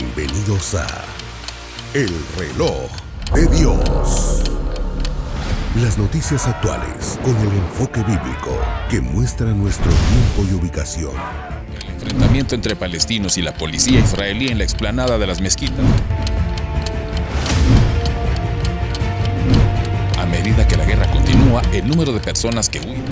Bienvenidos a El Reloj de Dios. Las noticias actuales con el enfoque bíblico que muestra nuestro tiempo y ubicación. El enfrentamiento entre palestinos y la policía israelí en la explanada de las mezquitas. A medida que la guerra continúa, el número de personas que huyen.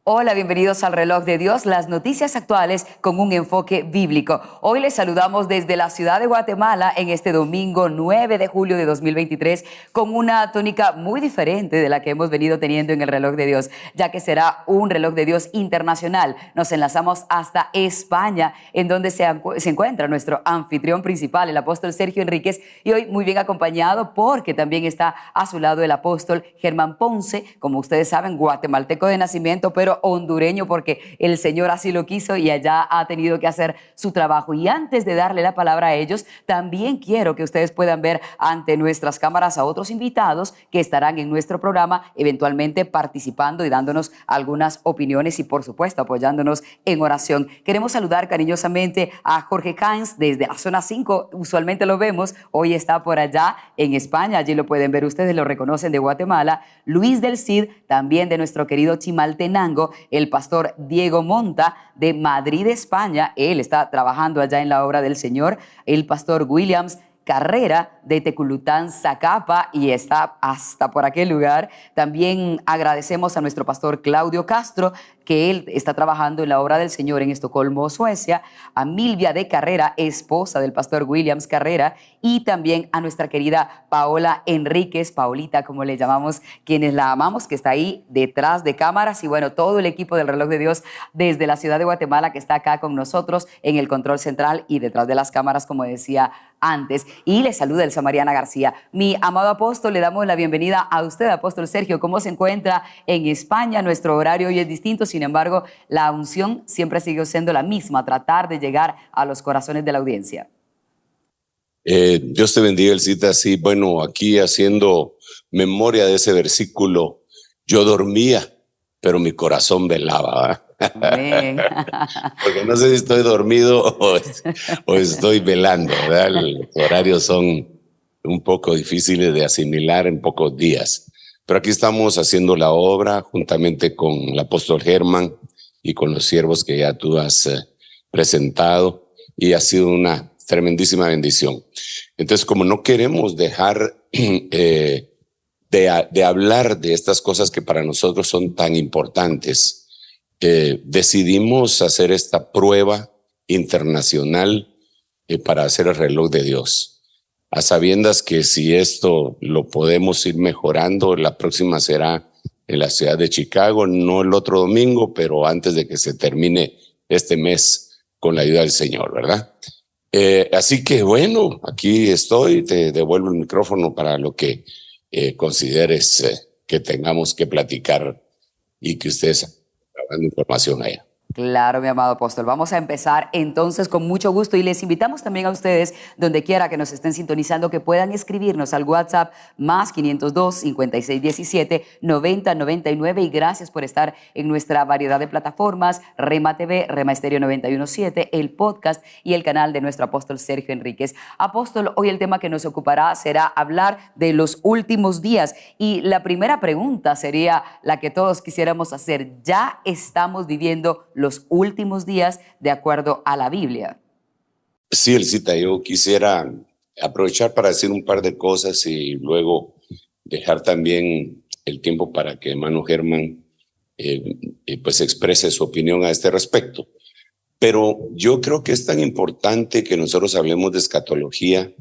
Hola, bienvenidos al Reloj de Dios, las noticias actuales con un enfoque bíblico. Hoy les saludamos desde la ciudad de Guatemala en este domingo 9 de julio de 2023 con una tónica muy diferente de la que hemos venido teniendo en el Reloj de Dios, ya que será un Reloj de Dios internacional. Nos enlazamos hasta España, en donde se encuentra nuestro anfitrión principal, el apóstol Sergio Enríquez, y hoy muy bien acompañado porque también está a su lado el apóstol Germán Ponce, como ustedes saben, guatemalteco de nacimiento, pero hondureño porque el Señor así lo quiso y allá ha tenido que hacer su trabajo. Y antes de darle la palabra a ellos, también quiero que ustedes puedan ver ante nuestras cámaras a otros invitados que estarán en nuestro programa, eventualmente participando y dándonos algunas opiniones y, por supuesto, apoyándonos en oración. Queremos saludar cariñosamente a Jorge Cains desde la zona 5. Usualmente lo vemos, hoy está por allá en España. Allí lo pueden ver, ustedes lo reconocen, de Guatemala. Luis del Cid, también de nuestro querido Chimaltenango. El pastor Diego Monta de Madrid, España, él está trabajando allá en la obra del Señor. El pastor Williams Carrera de Teculután, Zacapa, y está hasta por aquel lugar. También agradecemos a nuestro pastor Claudio Castro, que él está trabajando en la obra del Señor en Estocolmo, Suecia, a Milvia de Carrera, esposa del pastor Williams Carrera, y también a nuestra querida Paola Enríquez, Paolita como le llamamos, quienes la amamos, que está ahí detrás de cámaras, y bueno, todo el equipo del Reloj de Dios desde la ciudad de Guatemala que está acá con nosotros en el control central y detrás de las cámaras, como decía antes. Y le saluda Elsa Mariana García. Mi amado apóstol, le damos la bienvenida a usted, apóstol Sergio. ¿Cómo se encuentra en España? Nuestro horario hoy es distinto, sin embargo, la unción siempre sigue siendo la misma, tratar de llegar a los corazones de la audiencia. Dios te bendiga, Elcita. Sí, bueno, aquí haciendo memoria de ese versículo, yo dormía, pero mi corazón velaba. Porque no sé si estoy dormido o estoy velando, ¿verdad? Los horarios son un poco difíciles de asimilar en pocos días. Pero aquí estamos haciendo la obra juntamente con el apóstol Germán y con los siervos que ya tú has presentado, y ha sido una tremendísima bendición. Entonces, como no queremos dejar de hablar de estas cosas que para nosotros son tan importantes, decidimos hacer esta prueba internacional para hacer el Reloj de Dios. A sabiendas que si esto lo podemos ir mejorando, la próxima será en la ciudad de Chicago, no el otro domingo, pero antes de que se termine este mes con la ayuda del Señor, ¿verdad? Así que bueno, aquí estoy, te devuelvo el micrófono para lo que consideres que tengamos que platicar y que ustedes están dando información allá. Claro, mi amado apóstol. Vamos a empezar entonces con mucho gusto y les invitamos también a ustedes, donde quiera que nos estén sintonizando, que puedan escribirnos al WhatsApp más 502-5617-9099, y gracias por estar en nuestra variedad de plataformas, Rema TV, Rema Estéreo 917, el podcast y el canal de nuestro apóstol Sergio Enríquez. Apóstol, hoy el tema que nos ocupará será hablar de los últimos días, y la primera pregunta sería la que todos quisiéramos hacer. ¿Ya estamos viviendo los últimos días de acuerdo a la Biblia? Sí, Elcita, yo quisiera aprovechar para decir un par de cosas y luego dejar también el tiempo para que hermano Germán pues exprese su opinión a este respecto. Pero yo creo que es tan importante que nosotros hablemos de escatología,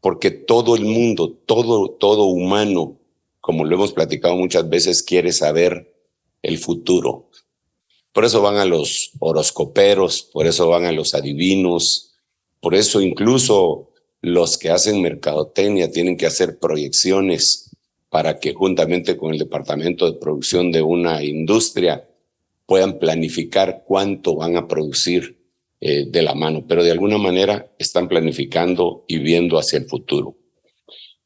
porque todo el mundo, todo humano, como lo hemos platicado muchas veces, quiere saber el futuro. Por eso van a los horoscoperos, por eso van a los adivinos, por eso incluso los que hacen mercadotecnia tienen que hacer proyecciones para que juntamente con el departamento de producción de una industria puedan planificar cuánto van a producir de la mano, pero de alguna manera están planificando y viendo hacia el futuro.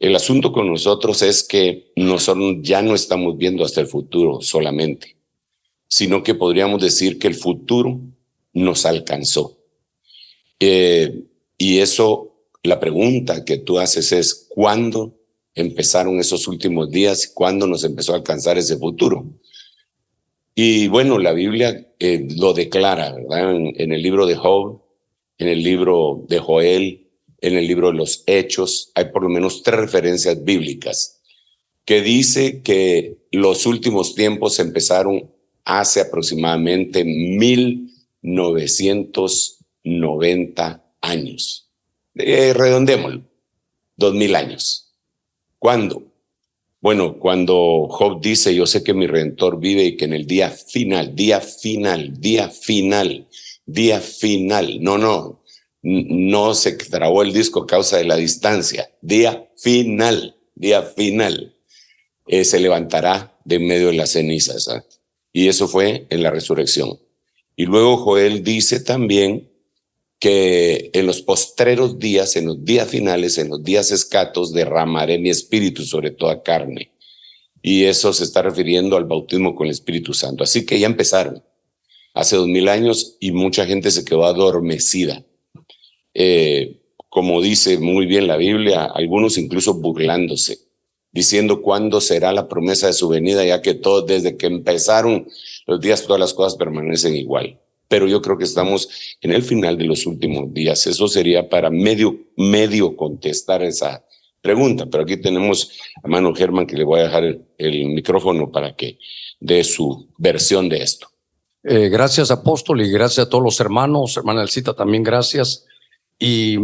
El asunto con nosotros es que nosotros ya no estamos viendo hasta el futuro solamente, sino que podríamos decir que el futuro nos alcanzó. Y eso, la pregunta que tú haces es, ¿cuándo empezaron esos últimos días? ¿Cuándo nos empezó a alcanzar ese futuro? Y bueno, la Biblia lo declara, ¿verdad? En el libro de Job, en el libro de Joel, en el libro de los Hechos, hay por lo menos 3 referencias bíblicas que dice que los últimos tiempos empezaron hace aproximadamente 1990 años. Redondémoslo, 2000 años. ¿Cuándo? Bueno, cuando Job dice, yo sé que mi Redentor vive y que en el día final, no se trabó el disco a causa de la distancia, día final, se levantará de en medio de las cenizas. ¿Ah? Y eso fue en la resurrección. Y luego Joel dice también que en los postreros días, en los días finales, en los días escatos, derramaré mi espíritu sobre toda carne. Y eso se está refiriendo al bautismo con el Espíritu Santo. Así que ya empezaron hace 2000 años y mucha gente se quedó adormecida. Como dice muy bien la Biblia, algunos incluso burlándose, diciendo cuándo será la promesa de su venida, ya que todos, desde que empezaron los días, todas las cosas permanecen igual. Pero yo creo que estamos en el final de los últimos días. Eso sería para medio contestar esa pregunta. Pero aquí tenemos a Mano Germán, que le voy a dejar el micrófono para que dé su versión de esto. Gracias, apóstol, y gracias a todos los hermanos. Hermana Elcita, también gracias. Y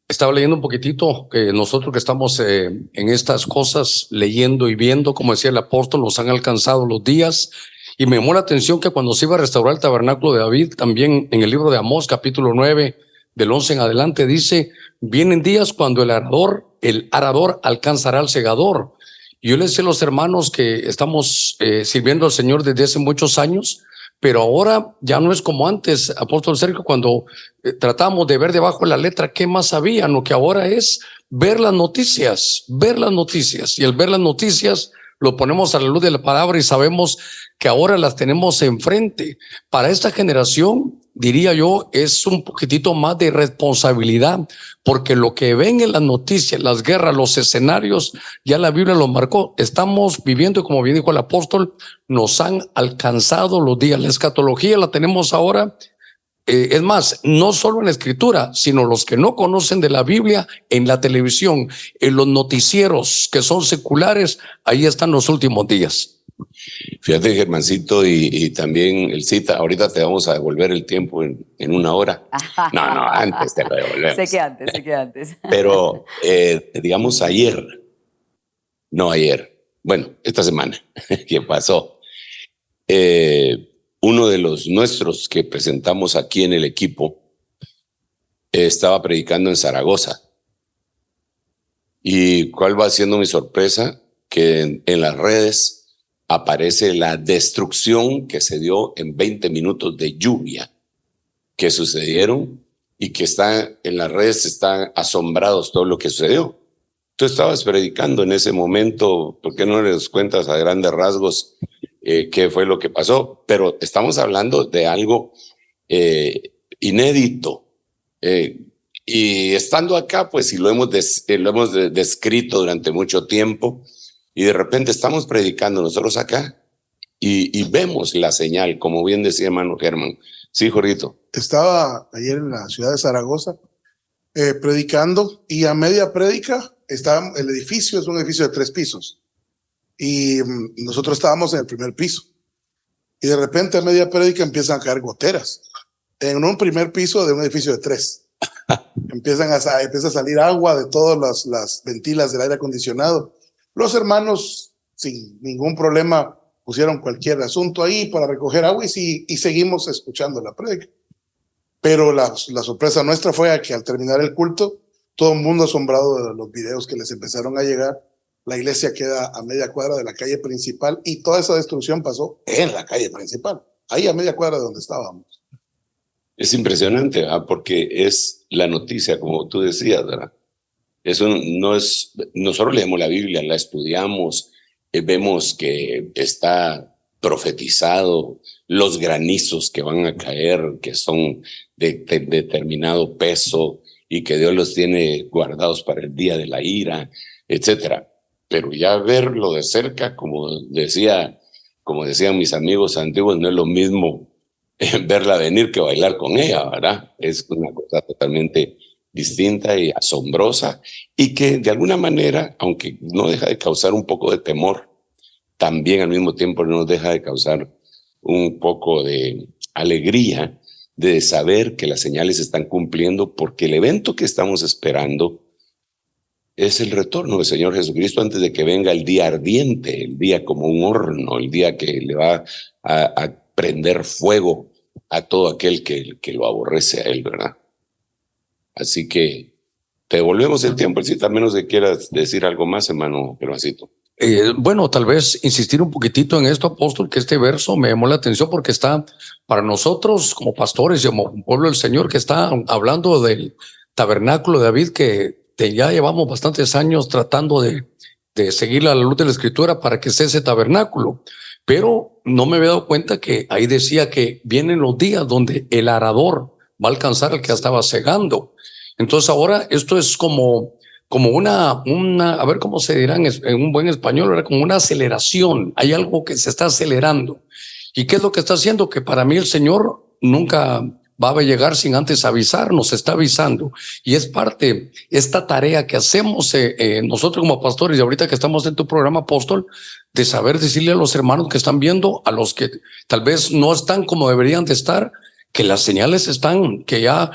estaba leyendo un poquitito que nosotros que estamos en estas cosas, leyendo y viendo, como decía el apóstol, nos han alcanzado los días. Y me llamó la atención que cuando se iba a restaurar el tabernáculo de David, también en el libro de Amós, capítulo 9, del 11 en adelante, dice, vienen días cuando el arador alcanzará al segador. Y yo les decía a los hermanos que estamos sirviendo al Señor desde hace muchos años, pero ahora ya no es como antes, apóstol Sergio, cuando tratamos de ver debajo de la letra qué más había, lo que ahora es ver las noticias. Y al ver las noticias lo ponemos a la luz de la palabra y sabemos que ahora las tenemos enfrente. Para esta generación, diría yo, es un poquitito más de responsabilidad, porque lo que ven en las noticias, las guerras, los escenarios, ya la Biblia lo marcó. Estamos viviendo, como bien dijo el apóstol, nos han alcanzado los días. La escatología la tenemos ahora. Es más, no solo en la escritura, sino los que no conocen de la Biblia, en la televisión, en los noticieros que son seculares, ahí están los últimos días. Fíjate, Germancito, y también Elcita, ahorita te vamos a devolver el tiempo en 1 hora. No, antes te lo devolvemos. Sé que antes. Pero, digamos, bueno, esta semana, ¿qué pasó? Uno de los nuestros que presentamos aquí en el equipo estaba predicando en Zaragoza. ¿Y cuál va siendo mi sorpresa? Que en las redes aparece la destrucción que se dio en 20 minutos de lluvia que sucedieron, y que está en las redes, están asombrados todo lo que sucedió. Tú estabas predicando en ese momento, ¿por qué no les cuentas a grandes rasgos qué fue lo que pasó? Pero estamos hablando de algo inédito. Y estando acá, pues, y lo hemos descrito durante mucho tiempo, y de repente estamos predicando nosotros acá y vemos la señal, como bien decía hermano Germán. Sí, Jorgito. Estaba ayer en la ciudad de Zaragoza predicando, y a media prédica el edificio es un edificio de 3 pisos y nosotros estábamos en el primer piso, y de repente a media prédica empiezan a caer goteras en un primer piso de un edificio de 3. Empieza a salir agua de todas las ventilas del aire acondicionado. Los hermanos, sin ningún problema, pusieron cualquier asunto ahí para recoger agua y seguimos escuchando la prédica. Pero la sorpresa nuestra fue que al terminar el culto, todo el mundo asombrado de los videos que les empezaron a llegar. La iglesia queda a media cuadra de la calle principal y toda esa destrucción pasó en la calle principal, ahí a media cuadra de donde estábamos. Es impresionante, ¿verdad? Porque es la noticia, como tú decías, ¿verdad? Eso no es, nosotros leemos la Biblia, la estudiamos, vemos que está profetizado los granizos que van a caer, que son de determinado peso y que Dios los tiene guardados para el día de la ira, etcétera. Pero ya verlo de cerca, como decían mis amigos antiguos, no es lo mismo verla venir que bailar con ella, ¿verdad? Es una cosa totalmente distinta y asombrosa, y que de alguna manera, aunque no deja de causar un poco de temor, también al mismo tiempo no nos deja de causar un poco de alegría de saber que las señales se están cumpliendo, porque el evento que estamos esperando es el retorno del Señor Jesucristo antes de que venga el día ardiente, el día como un horno, el día que le va a prender fuego a todo aquel que lo aborrece a él, ¿verdad? Así que te devolvemos el tiempo, si al menos que quieras decir algo más, hermano Gervancito. Bueno, tal vez insistir un poquitito en esto, apóstol, que este verso me llamó la atención porque está para nosotros como pastores y como pueblo del Señor, que está hablando del tabernáculo de David, que ya llevamos bastantes años tratando de seguir a la luz de la Escritura para que sea ese tabernáculo. Pero no me había dado cuenta que ahí decía que vienen los días donde el arador va a alcanzar al que estaba segando. Entonces ahora esto es como una, a ver cómo se dirá en un buen español, era como una aceleración. Hay algo que se está acelerando. ¿Y qué es lo que está haciendo? Que para mí el Señor nunca va a llegar sin antes avisar, nos está avisando. Y es parte, esta tarea que hacemos nosotros como pastores, y ahorita que estamos en tu programa, apóstol, de saber decirle a los hermanos que están viendo, a los que tal vez no están como deberían de estar, que las señales están, que ya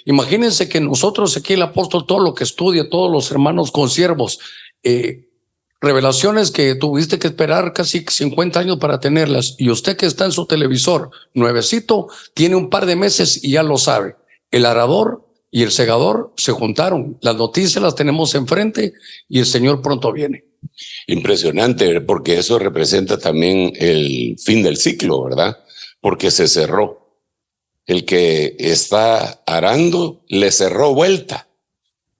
imagínense que nosotros aquí el apóstol, todo lo que estudia, todos los hermanos consiervos, revelaciones que tuviste que esperar casi 50 años para tenerlas, y usted que está en su televisor nuevecito, tiene un par de meses y ya lo sabe. El arador y el segador se juntaron, las noticias las tenemos enfrente y el Señor pronto viene. Impresionante, porque eso representa también el fin del ciclo, ¿verdad? Porque se cerró. El que está arando le cerró vuelta,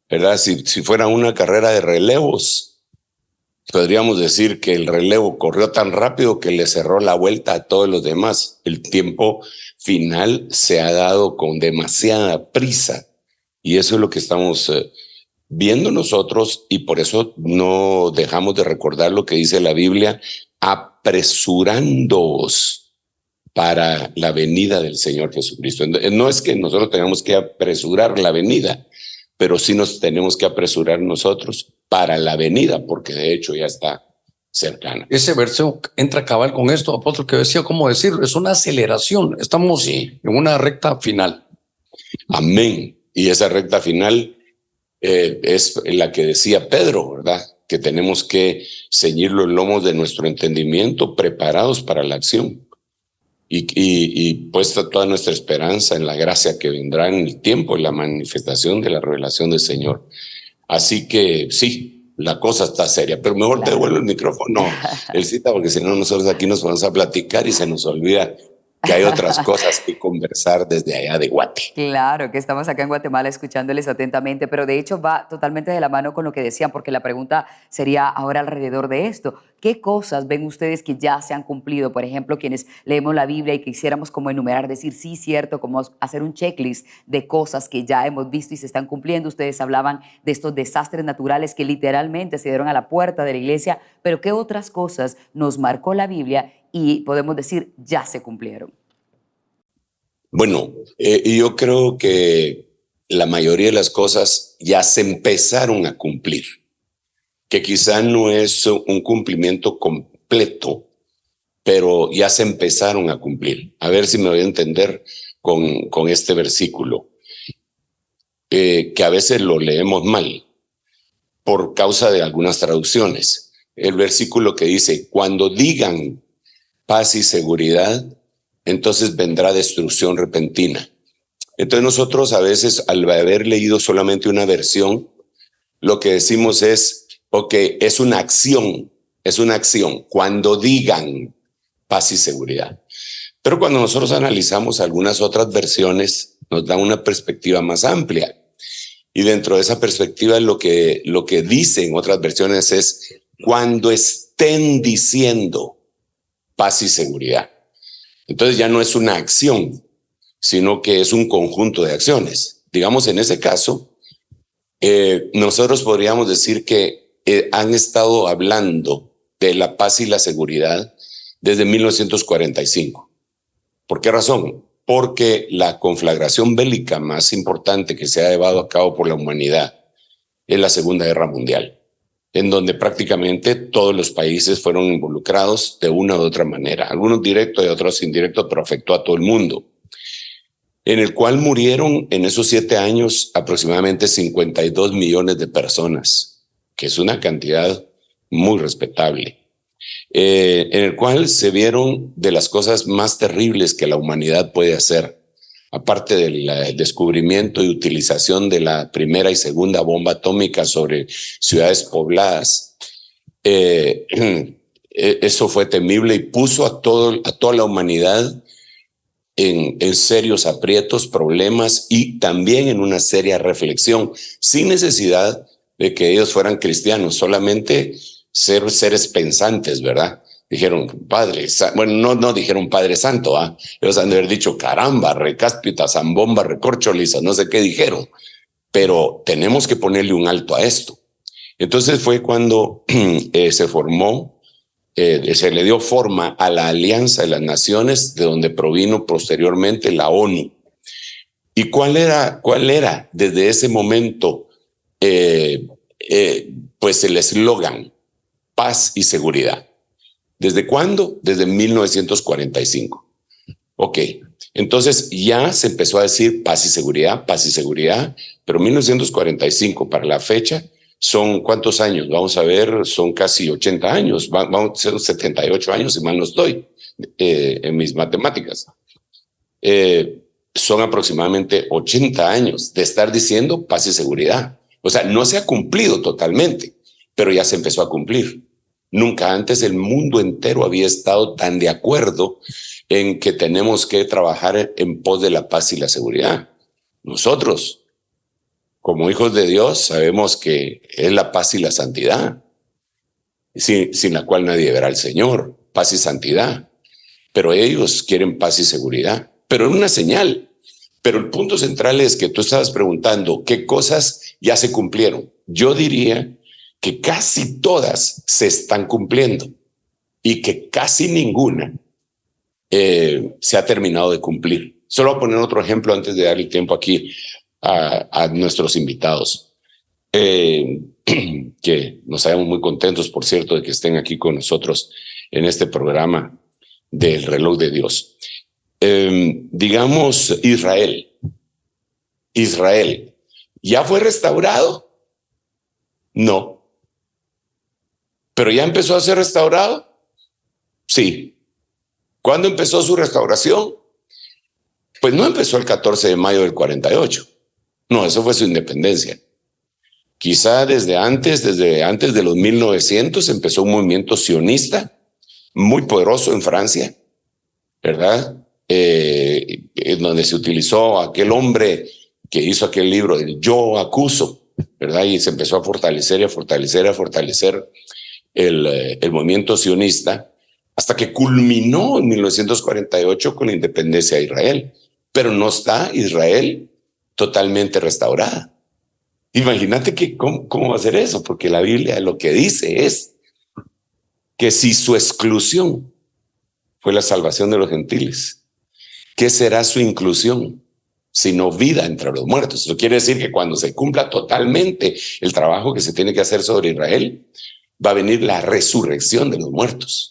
¿verdad? Si fuera una carrera de relevos, podríamos decir que el relevo corrió tan rápido que le cerró la vuelta a todos los demás. El tiempo final se ha dado con demasiada prisa, y eso es lo que estamos viendo nosotros, y por eso no dejamos de recordar lo que dice la Biblia: apresurándoos para la venida del Señor Jesucristo. No es que nosotros tengamos que apresurar la venida, pero sí nos tenemos que apresurar nosotros para la venida, porque de hecho ya está cercana. Ese verso entra cabal con esto, apóstol, que decía, ¿cómo decirlo? Es una aceleración, estamos en una recta final. Amén. Y esa recta final es la que decía Pedro, ¿verdad? Que tenemos que ceñir los lomos de nuestro entendimiento, preparados para la acción. Y puesta toda nuestra esperanza en la gracia que vendrá en el tiempo y la manifestación de la revelación del Señor. Así que sí, la cosa está seria, pero mejor te devuelvo el micrófono, Elcita, porque si no nosotros aquí nos vamos a platicar y se nos olvida que hay otras cosas que conversar desde allá de Guate. Claro, que estamos acá en Guatemala escuchándoles atentamente, pero de hecho va totalmente de la mano con lo que decían, porque la pregunta sería ahora alrededor de esto. ¿Qué cosas ven ustedes que ya se han cumplido? Por ejemplo, quienes leemos la Biblia y quisiéramos como enumerar, decir sí, cierto, como hacer un checklist de cosas que ya hemos visto y se están cumpliendo. Ustedes hablaban de estos desastres naturales que literalmente se dieron a la puerta de la iglesia, pero ¿qué otras cosas nos marcó la Biblia y podemos decir ya se cumplieron? Bueno, yo creo que la mayoría de las cosas ya se empezaron a cumplir, que quizá no es un cumplimiento completo, pero ya se empezaron a cumplir. A ver si me voy a entender con este versículo, que a veces lo leemos mal por causa de algunas traducciones. El versículo que dice, cuando digan paz y seguridad, entonces vendrá destrucción repentina. Entonces nosotros a veces, al haber leído solamente una versión, lo que decimos es, ok, es una acción, cuando digan paz y seguridad. Pero cuando nosotros analizamos algunas otras versiones, nos da una perspectiva más amplia. Y dentro de esa perspectiva, lo que dicen otras versiones es, cuando estén diciendo paz y seguridad. Entonces ya no es una acción, sino que es un conjunto de acciones. Digamos, en ese caso, nosotros podríamos decir que han estado hablando de la paz y la seguridad desde 1945. ¿Por qué razón? Porque la conflagración bélica más importante que se ha llevado a cabo por la humanidad es la Segunda Guerra Mundial, en donde prácticamente todos los países fueron involucrados de una u otra manera, algunos directos y otros indirectos, pero afectó a todo el mundo, en el cual murieron en esos 7 años aproximadamente 52 millones de personas, que es una cantidad muy respetable, en el cual se vieron de las cosas más terribles que la humanidad puede hacer, aparte del descubrimiento y utilización de la primera y segunda bomba atómica sobre ciudades pobladas. Eso fue temible y puso a toda la humanidad en serios aprietos, problemas y también en una seria reflexión, sin necesidad de que ellos fueran cristianos, solamente ser seres pensantes, ¿verdad? Dijeron, Padre, bueno, no dijeron Padre Santo, ellos han de haber dicho, caramba, recáspita, zambomba, recorcholiza, no sé qué dijeron, pero tenemos que ponerle un alto a esto. Entonces fue cuando se formó, se le dio forma a la Alianza de las Naciones, de donde provino posteriormente la ONU. ¿Y cuál era desde ese momento pues el eslogan? Paz y seguridad. ¿Desde cuándo? Desde 1945. Ok, entonces ya se empezó a decir paz y seguridad, pero 1945 para la fecha son ¿cuántos años? Vamos a ver, son casi 80 años, vamos a ser 78 años si mal no estoy en mis matemáticas. Son aproximadamente 80 años de estar diciendo paz y seguridad. O sea, no se ha cumplido totalmente, pero ya se empezó a cumplir. Nunca antes el mundo entero había estado tan de acuerdo en que tenemos que trabajar en pos de la paz y la seguridad. Nosotros, como hijos de Dios, sabemos que es la paz y la santidad, sin la cual nadie verá al Señor, paz y santidad. Pero ellos quieren paz y seguridad, pero es una señal. Pero el punto central es que tú estabas preguntando qué cosas ya se cumplieron. Yo diría que casi todas se están cumpliendo y que casi ninguna se ha terminado de cumplir. Solo voy a poner otro ejemplo antes de dar el tiempo aquí a nuestros invitados, que nos hallamos muy contentos, por cierto, de que estén aquí con nosotros en este programa del Reloj de Dios. Digamos Israel, ¿ya fue restaurado? No. ¿Pero ya empezó a ser restaurado? Sí. ¿Cuándo empezó su restauración? Pues no empezó el 14 de mayo del 48. No, eso fue su independencia. Quizá desde antes de los 1900 empezó un movimiento sionista muy poderoso en Francia, ¿verdad? En donde se utilizó aquel hombre que hizo aquel libro del Yo acuso, ¿verdad? Y se empezó a fortalecer el movimiento sionista hasta que culminó en 1948 con la independencia de Israel. Pero no está Israel totalmente restaurada. Imagínate que cómo va a ser eso, porque la Biblia lo que dice es que si su exclusión fue la salvación de los gentiles, ¿qué será su inclusión? Sino vida entre los muertos. Eso quiere decir que cuando se cumpla totalmente el trabajo que se tiene que hacer sobre Israel, va a venir la resurrección de los muertos.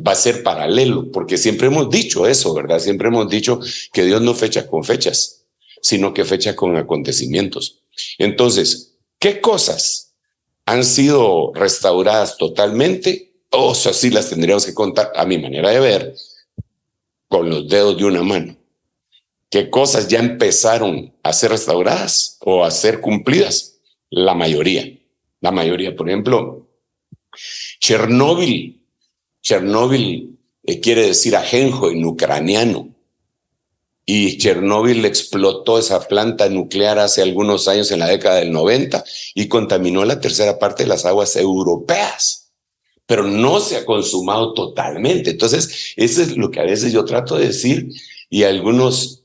Va a ser paralelo, porque siempre hemos dicho eso, ¿verdad? Siempre hemos dicho que Dios no fecha con fechas, sino que fecha con acontecimientos. Entonces, ¿qué cosas han sido restauradas totalmente? O sea, sí las tendríamos que contar, a mi manera de ver, con los dedos de una mano. ¿Qué cosas ya empezaron a ser restauradas o a ser cumplidas? La mayoría, por ejemplo, Chernóbil quiere decir ajenjo en ucraniano, y Chernóbil explotó esa planta nuclear hace algunos años, en la década del 90, y contaminó la tercera parte de las aguas europeas. pero no se ha consumado totalmente. Entonces, eso es lo que a veces yo trato de decir, y algunos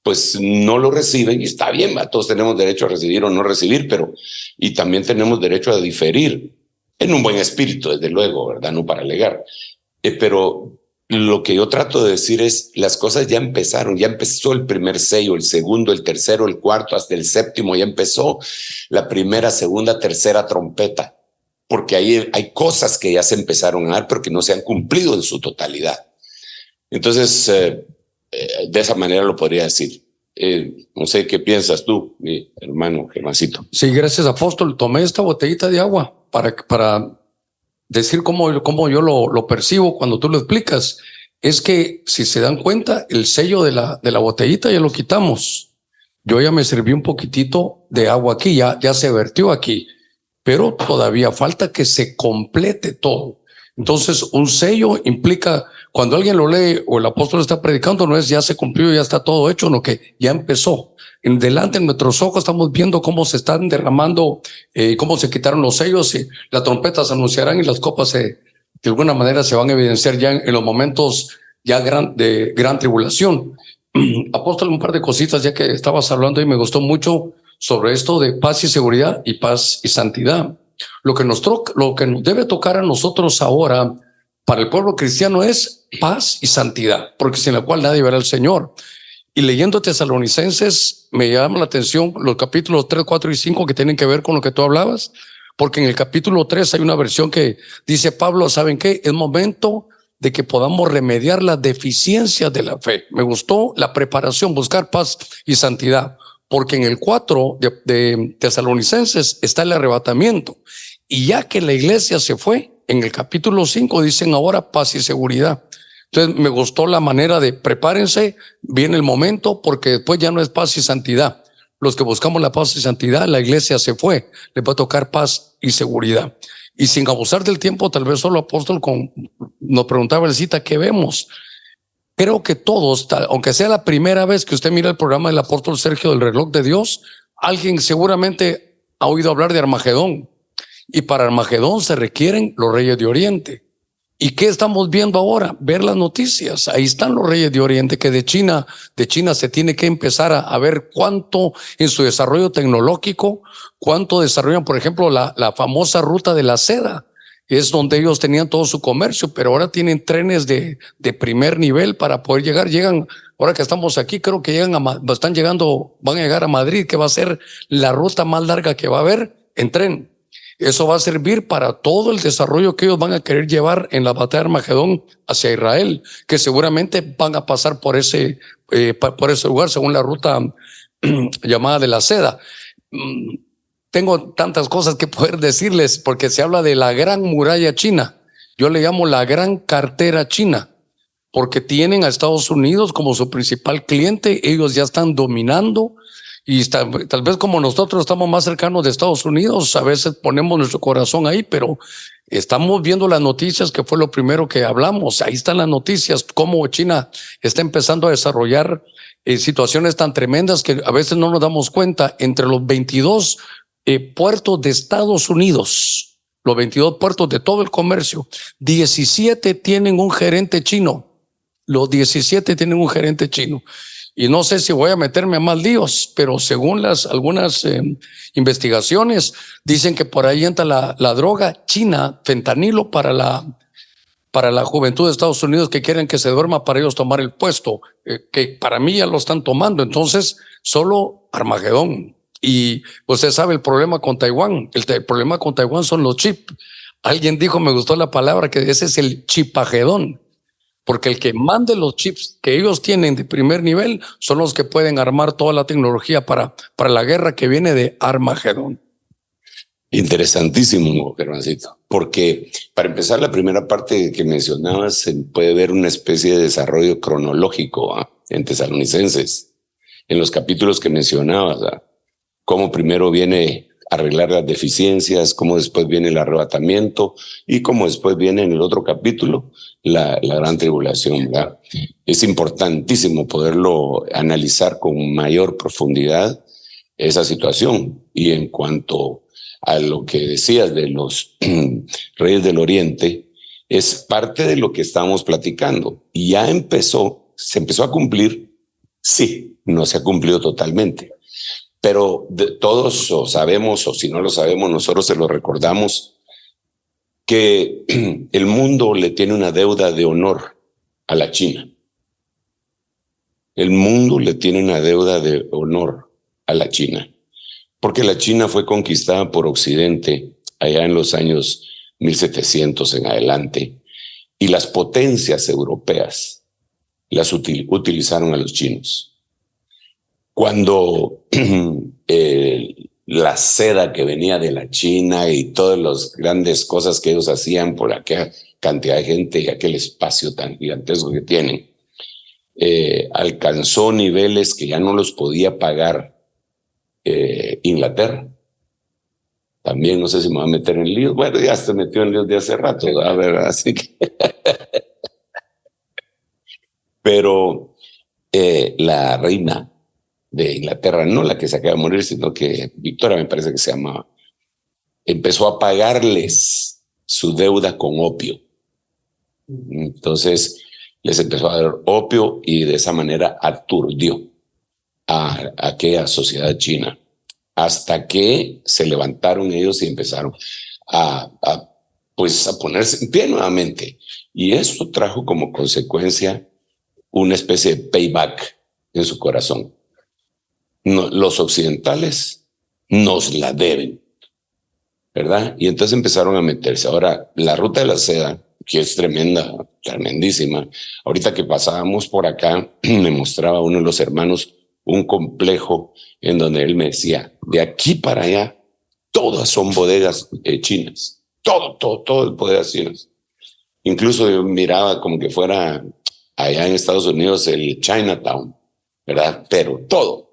pues no lo reciben, y está bien, todos tenemos derecho a recibir o no recibir, pero y también tenemos derecho a diferir, en un buen espíritu, desde luego, ¿verdad? No para alegar. Pero lo que yo trato de decir es, las cosas ya empezaron, ya empezó el primer sello, el segundo, el tercero, el cuarto, hasta el séptimo, ya empezó la primera, segunda, tercera trompeta, porque ahí hay cosas que ya se empezaron a dar, pero que no se han cumplido en su totalidad. Entonces, de esa manera lo podría decir. No sé qué piensas tú, mi hermano Germancito. Sí, gracias, apóstol. Tomé esta botellita de agua para decir cómo yo lo percibo cuando tú lo explicas. Es que, si se dan cuenta, el sello de la botellita ya lo quitamos. Yo ya me serví un poquitito de agua aquí, ya se vertió aquí, pero todavía falta que se complete todo. Entonces, un sello implica, cuando alguien lo lee o el apóstol está predicando, no es ya se cumplió, ya está todo hecho, no, que ya empezó. En delante, en nuestros ojos, estamos viendo cómo se están derramando, cómo se quitaron los sellos, y las trompetas anunciarán y las copas de alguna manera se van a evidenciar ya en los momentos ya de gran tribulación. Apóstol, un par de cositas ya que estabas hablando y me gustó mucho sobre esto de paz y seguridad y paz y santidad. Lo que nos debe tocar a nosotros ahora para el pueblo cristiano es paz y santidad, porque sin la cual nadie verá al Señor. Y leyendo Tesalonicenses me llama la atención los capítulos 3, 4 y 5 que tienen que ver con lo que tú hablabas, porque en el capítulo 3 hay una versión que dice Pablo, ¿saben qué? Es momento de que podamos remediar las deficiencias de la fe. Me gustó la preparación, buscar paz y santidad, porque en el 4 de Tesalonicenses está el arrebatamiento. Y ya que la iglesia se fue, en el capítulo 5 dicen ahora paz y seguridad. Entonces me gustó la manera de prepárense, viene el momento, porque después ya no es paz y santidad. Los que buscamos la paz y santidad, la iglesia se fue, les va a tocar paz y seguridad. Y sin abusar del tiempo, tal vez solo apóstol nos preguntaba el cita, ¿qué vemos? Creo que todos, aunque sea la primera vez que usted mira el programa del apóstol Sergio del Reloj de Dios, alguien seguramente ha oído hablar de Armagedón. Y para Armagedón se requieren los reyes de Oriente. ¿Y qué estamos viendo ahora? Ver las noticias. Ahí están los reyes de Oriente, que de China se tiene que empezar a ver cuánto en su desarrollo tecnológico, cuánto desarrollan, por ejemplo, la famosa ruta de la seda. Es donde ellos tenían todo su comercio, pero ahora tienen trenes de primer nivel para poder llegar. Llegan, ahora que estamos aquí, creo que van a llegar a Madrid, que va a ser la ruta más larga que va a haber en tren. Eso va a servir para todo el desarrollo que ellos van a querer llevar en la batalla de Armagedón hacia Israel, que seguramente van a pasar por ese lugar según la ruta llamada de la seda. Tengo tantas cosas que poder decirles, porque se habla de la gran muralla china. Yo le llamo la gran cartera china, porque tienen a Estados Unidos como su principal cliente. Ellos ya están dominando. Y tal vez como nosotros estamos más cercanos de Estados Unidos, a veces ponemos nuestro corazón ahí, pero estamos viendo las noticias, que fue lo primero que hablamos. Ahí están las noticias, cómo China está empezando a desarrollar situaciones tan tremendas que a veces no nos damos cuenta. Entre los 22 puertos de Estados Unidos, los 22 puertos de todo el comercio, 17 tienen un gerente chino. Los 17 tienen un gerente chino. Y no sé si voy a meterme a más líos, pero según algunas investigaciones, dicen que por ahí entra la droga china, fentanilo, para la juventud de Estados Unidos, que quieren que se duerma para ellos tomar el puesto, que para mí ya lo están tomando. Entonces, solo Armagedón. Y usted sabe el problema con Taiwán. El problema con Taiwán son los chips. Alguien dijo, me gustó la palabra, que ese es el chipagedón. Porque el que mande los chips que ellos tienen de primer nivel son los que pueden armar toda la tecnología para la guerra que viene de Armagedón. Interesantísimo, Germancito, porque para empezar la primera parte que mencionabas, se puede ver una especie de desarrollo cronológico en Tesalonicenses, en los capítulos que mencionabas, cómo primero viene arreglar las deficiencias, cómo después viene el arrebatamiento y cómo después viene en el otro capítulo la gran tribulación, ¿verdad? Es importantísimo poderlo analizar con mayor profundidad esa situación. Y en cuanto a lo que decías de los reyes del Oriente, es parte de lo que estamos platicando. Y ya se empezó a cumplir, sí, no se ha cumplido totalmente, pero todos o sabemos, o si no lo sabemos, nosotros se lo recordamos, que el mundo le tiene una deuda de honor a la China. El mundo le tiene una deuda de honor a la China, porque la China fue conquistada por Occidente allá en los años 1700 en adelante, y las potencias europeas las utilizaron a los chinos. Cuando la seda que venía de la China y todas las grandes cosas que ellos hacían por aquella cantidad de gente y aquel espacio tan gigantesco que tienen, alcanzó niveles que ya no los podía pagar Inglaterra. También no sé si me va a meter en líos. Bueno, ya se metió en líos de hace rato, a ver, así que... Pero la reina de Inglaterra, no la que se acaba de morir, sino que Victoria, me parece que se llamaba, empezó a pagarles su deuda con opio. Entonces les empezó a dar opio y de esa manera aturdió a aquella sociedad china, hasta que se levantaron ellos y empezaron a ponerse en pie nuevamente. Y eso trajo como consecuencia una especie de payback en su corazón. No, los occidentales nos la deben, ¿verdad? Y entonces empezaron a meterse. Ahora, la ruta de la seda, que es tremenda, tremendísima. Ahorita que pasábamos por acá, me mostraba uno de los hermanos un complejo en donde él me decía, de aquí para allá, todas son bodegas chinas. Todo el bodegas chinas. Incluso yo miraba como que fuera allá en Estados Unidos el Chinatown, ¿verdad? Pero todo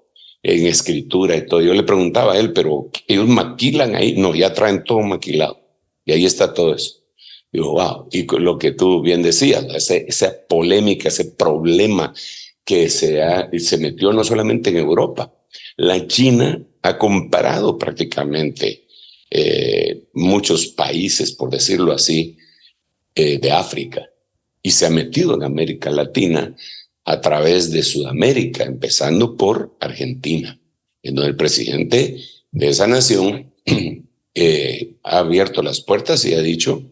en escritura y todo. Yo le preguntaba a él, pero ellos maquilan ahí. No, ya traen todo maquilado. Y ahí está todo eso. Digo, wow. Y lo que tú bien decías, esa polémica, ese problema que se metió no solamente en Europa. La China ha comparado prácticamente muchos países, por decirlo así, de África, y se ha metido en América Latina a través de Sudamérica, empezando por Argentina, en donde el presidente de esa nación ha abierto las puertas y ha dicho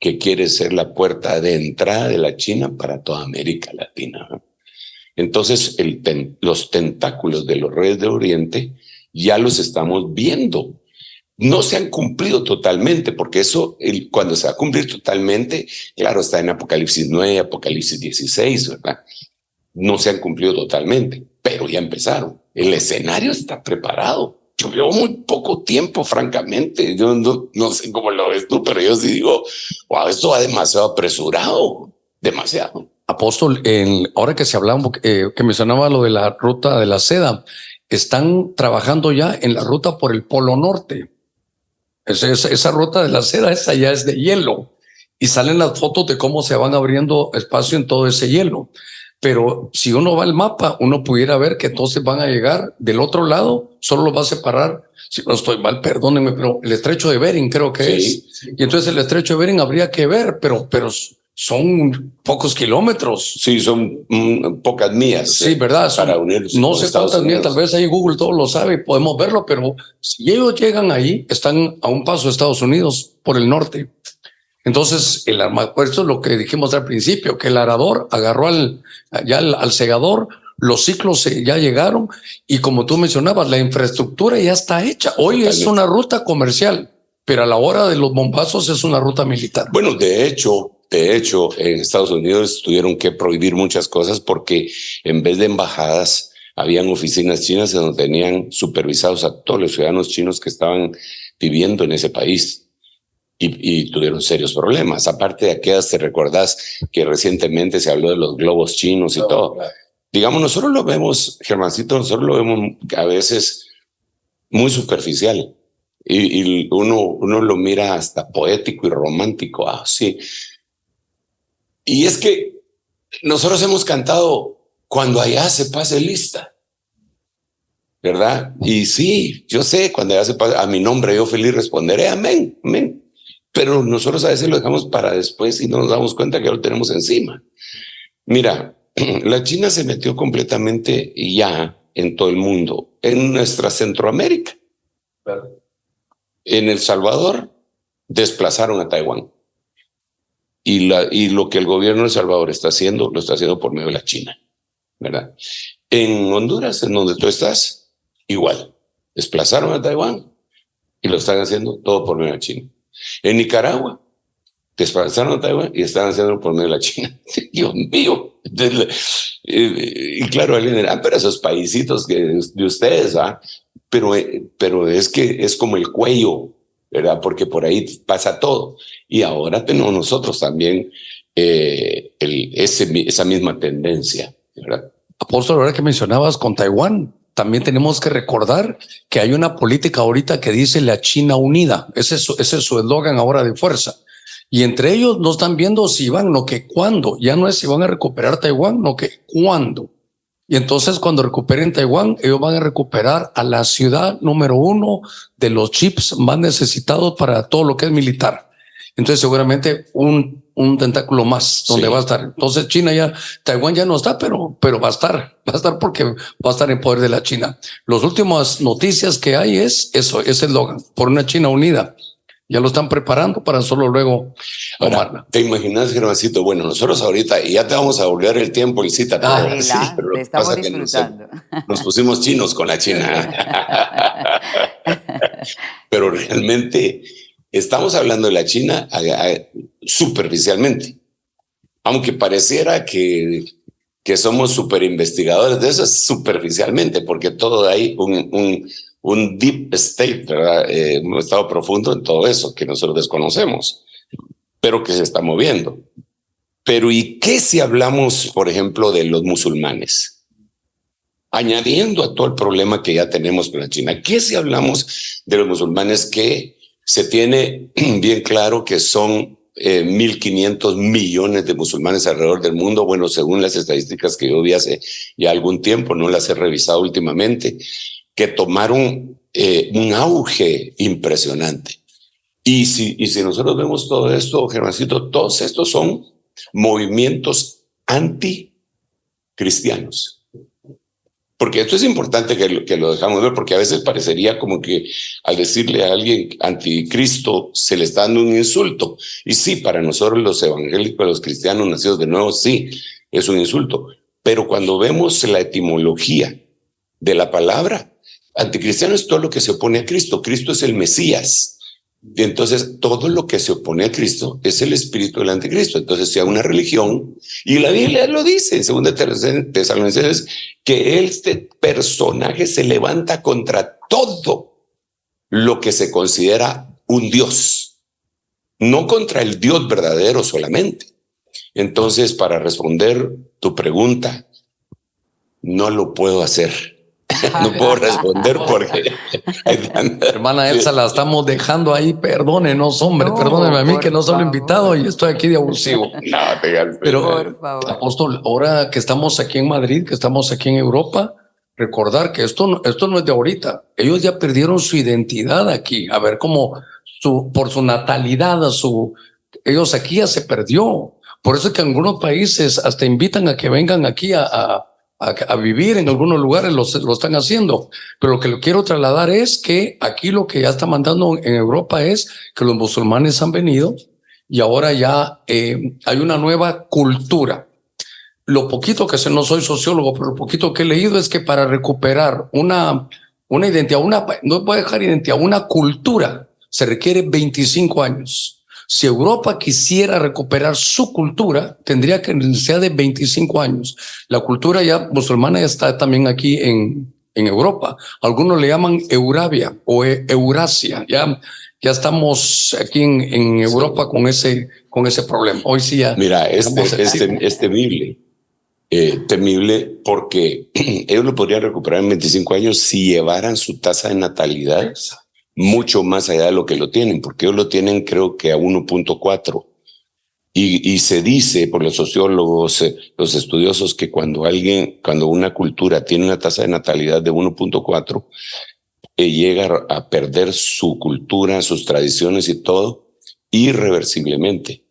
que quiere ser la puerta de entrada de la China para toda América Latina. Entonces, los tentáculos de los reyes de Oriente ya los estamos viendo. No se han cumplido totalmente, porque eso, cuando se va a cumplir totalmente, claro, está en Apocalipsis 9, Apocalipsis 16, ¿verdad? No se han cumplido totalmente, pero ya empezaron. El escenario está preparado. Yo veo muy poco tiempo, francamente. Yo no sé cómo lo ves tú, pero yo sí digo, wow, esto va demasiado apresurado, demasiado. Apóstol, ahora que se hablaba, que mencionaba lo de la ruta de la seda, están trabajando ya en la ruta por el Polo Norte. Esa ruta de la seda, esa ya es de hielo. Y salen las fotos de cómo se van abriendo espacio en todo ese hielo. Pero si uno va al mapa, uno pudiera ver que entonces van a llegar del otro lado, solo los va a separar, si no estoy mal, perdónenme, pero el estrecho de Bering creo que es. Sí. Y entonces el estrecho de Bering habría que ver, pero son pocos kilómetros. Sí, son pocas millas. Sí, ¿verdad? Para unirlos. No sé cuántas millas, tal vez ahí Google todo lo sabe, podemos verlo, pero si ellos llegan ahí, están a un paso de Estados Unidos por el norte. Entonces, esto es lo que dijimos al principio, que el arador agarró al segador, los ciclos ya llegaron y como tú mencionabas, la infraestructura ya está hecha. Hoy es una ruta comercial, pero a la hora de los bombazos es una ruta militar. Bueno, de hecho, en Estados Unidos tuvieron que prohibir muchas cosas porque en vez de embajadas, habían oficinas chinas en donde tenían supervisados a todos los ciudadanos chinos que estaban viviendo en ese país. Y tuvieron serios problemas. Aparte de aquellas, te recordás que recientemente se habló de los globos chinos y todo. Claro. Digamos, nosotros lo vemos, Germancito, nosotros lo vemos a veces muy superficial. Y uno lo mira hasta poético y romántico. Ah, sí. Y es que nosotros hemos cantado cuando allá se pase lista. ¿verdad? Y sí, yo sé, cuando ya se pasa a mi nombre, yo feliz responderé, amén, amén. Pero nosotros a veces lo dejamos para después y no nos damos cuenta que ya lo tenemos encima. Mira, la China se metió completamente ya en todo el mundo, en nuestra Centroamérica. En El Salvador desplazaron a Taiwán. Y lo que el gobierno de El Salvador está haciendo, lo está haciendo por medio de la China, ¿verdad? En Honduras, en donde tú estás, igual. Desplazaron a Taiwán y lo están haciendo todo por medio de la China. En Nicaragua, desplazaron a Taiwán y están haciendo por medio de la China. Dios mío. Y claro, alguien dirá, pero esos paisitos de ustedes, ¿va? Pero es que es como el cuello, ¿verdad? Porque por ahí pasa todo. Y ahora tenemos nosotros también esa misma tendencia, ¿verdad? Apóstol, ahora que mencionabas con Taiwán, también tenemos que recordar que hay una política ahorita que dice la China unida. Ese es su eslogan ahora de fuerza. Y entre ellos no están viendo si van, no que cuándo. Ya no es si van a recuperar Taiwán, no que cuándo. Y entonces cuando recuperen Taiwán, ellos van a recuperar a la ciudad número 1 de los chips más necesitados para todo lo que es militar. Entonces seguramente un tentáculo más donde va a estar. Entonces Taiwán ya no está, pero va a estar porque va a estar en poder de la China. Las últimas noticias que hay es eso, ese eslogan, por una China unida. Ya lo están preparando para solo luego tomarla. ¿Te imaginas, Germancito? Bueno, nosotros ahorita, y ya te vamos a volver el tiempo, y cita todo. Sí, pero te estamos disfrutando. Nos pusimos chinos con la China. Pero realmente estamos hablando de la China superficialmente. Aunque pareciera que somos super investigadores de eso, es superficialmente, porque todo hay un deep state, ¿verdad? Un estado profundo en todo eso que nosotros desconocemos, pero que se está moviendo. Pero ¿y qué si hablamos, por ejemplo, de los musulmanes? Añadiendo a todo el problema que ya tenemos con la China, ¿qué si hablamos de los musulmanes que se tiene bien claro que son 1.500 millones de musulmanes alrededor del mundo? Bueno, según las estadísticas que yo vi hace ya algún tiempo, no las he revisado últimamente, que tomaron un auge impresionante. Y si nosotros vemos todo esto, Germancito, todos estos son movimientos anticristianos. Porque esto es importante que lo dejamos ver, porque a veces parecería como que al decirle a alguien anticristo se le está dando un insulto. Y sí, para nosotros los evangélicos, los cristianos nacidos de nuevo, sí, es un insulto. Pero cuando vemos la etimología de la palabra, anticristiano es todo lo que se opone a Cristo. Cristo es el Mesías. Y entonces todo lo que se opone a Cristo es el espíritu del anticristo. Entonces sea una religión, y la Biblia lo dice en 2 Tesalonicenses, que este personaje se levanta contra todo lo que se considera un Dios, no contra el Dios verdadero solamente. Entonces, para responder tu pregunta, no lo puedo hacer. No puedo responder porque... Hermana Elsa, la estamos dejando ahí. Perdónenos, hombre, perdóneme a mí que no soy invitado y estoy aquí de abusivo. Pero, por favor. Apóstol, ahora que estamos aquí en Madrid, que estamos aquí en Europa, recordar que esto no es de ahorita. Ellos ya perdieron su identidad aquí. A ver, como por su natalidad, ellos aquí ya se perdió. Por eso es que en algunos países hasta invitan a que vengan aquí a vivir en algunos lugares, lo están haciendo. Pero lo que le quiero trasladar es que aquí lo que ya está mandando en Europa es que los musulmanes han venido y ahora ya hay una nueva cultura. Lo poquito que sé, no soy sociólogo, pero lo poquito que he leído es que para recuperar una identidad, no voy a dejar identidad, una cultura, se requiere 25 años. Si Europa quisiera recuperar su cultura, tendría que ser de 25 años. La cultura ya musulmana ya está también aquí en Europa. Algunos le llaman Eurabia o Eurasia. Ya estamos aquí en Europa con ese problema. Hoy sí ya. Mira, es temible. Temible porque ellos lo podrían recuperar en 25 años si llevaran su tasa de natalidad mucho más allá de lo que lo tienen, porque ellos lo tienen creo que a 1.4 Y se dice por los sociólogos, los estudiosos, que cuando una cultura tiene una tasa de natalidad de 1.4, llega a perder su cultura, sus tradiciones y todo, irreversiblemente.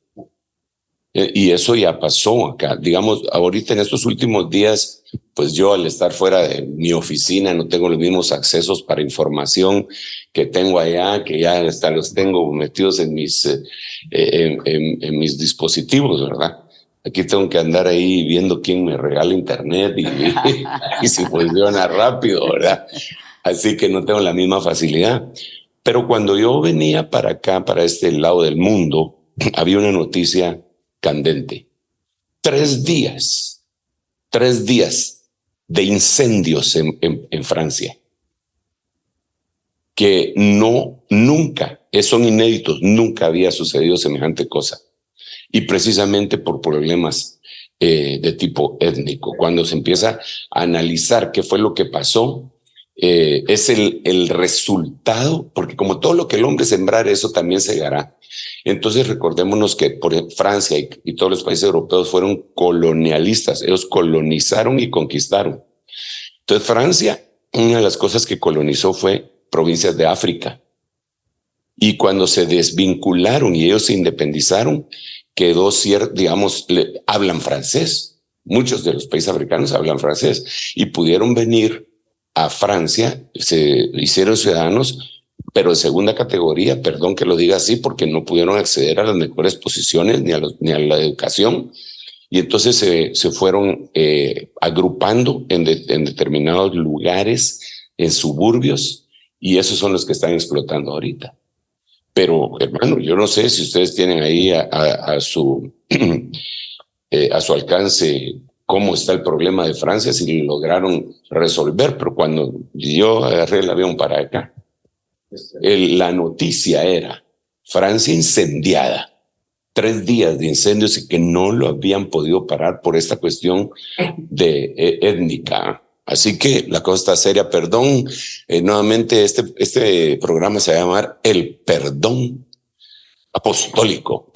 Y eso ya pasó acá. Digamos, ahorita en estos últimos días, pues yo al estar fuera de mi oficina no tengo los mismos accesos para información que tengo allá, que ya hasta los tengo metidos en en mis dispositivos, ¿verdad? Aquí tengo que andar ahí viendo quién me regala internet y si funciona rápido, ¿verdad? Así que no tengo la misma facilidad. Pero cuando yo venía para acá, para este lado del mundo, había una noticia candente. 3 días de incendios en Francia, que nunca, son inéditos, nunca había sucedido semejante cosa. Y precisamente por problemas de tipo étnico. Cuando se empieza a analizar qué fue lo que pasó, es el resultado, porque como todo lo que el hombre sembrar, eso también segará. Entonces recordémonos que Francia y todos los países europeos fueron colonialistas, ellos colonizaron y conquistaron. Entonces Francia, una de las cosas que colonizó fue provincias de África. Y cuando se desvincularon y ellos se independizaron, quedó digamos, hablan francés. Muchos de los países africanos hablan francés y pudieron venir a Francia, se hicieron ciudadanos, pero de segunda categoría, perdón que lo diga así, porque no pudieron acceder a las mejores posiciones ni a la educación. Y entonces se fueron agrupando en determinados lugares, en suburbios, y esos son los que están explotando ahorita. Pero, hermano, yo no sé si ustedes tienen ahí a su alcance cómo está el problema de Francia, si lo lograron resolver, pero cuando yo agarré el avión para acá, la noticia era Francia incendiada, 3 días de incendios y que no lo habían podido parar por esta cuestión étnica. Así que la cosa está seria. Perdón, nuevamente este programa se va a llamar El Perdón Apostólico,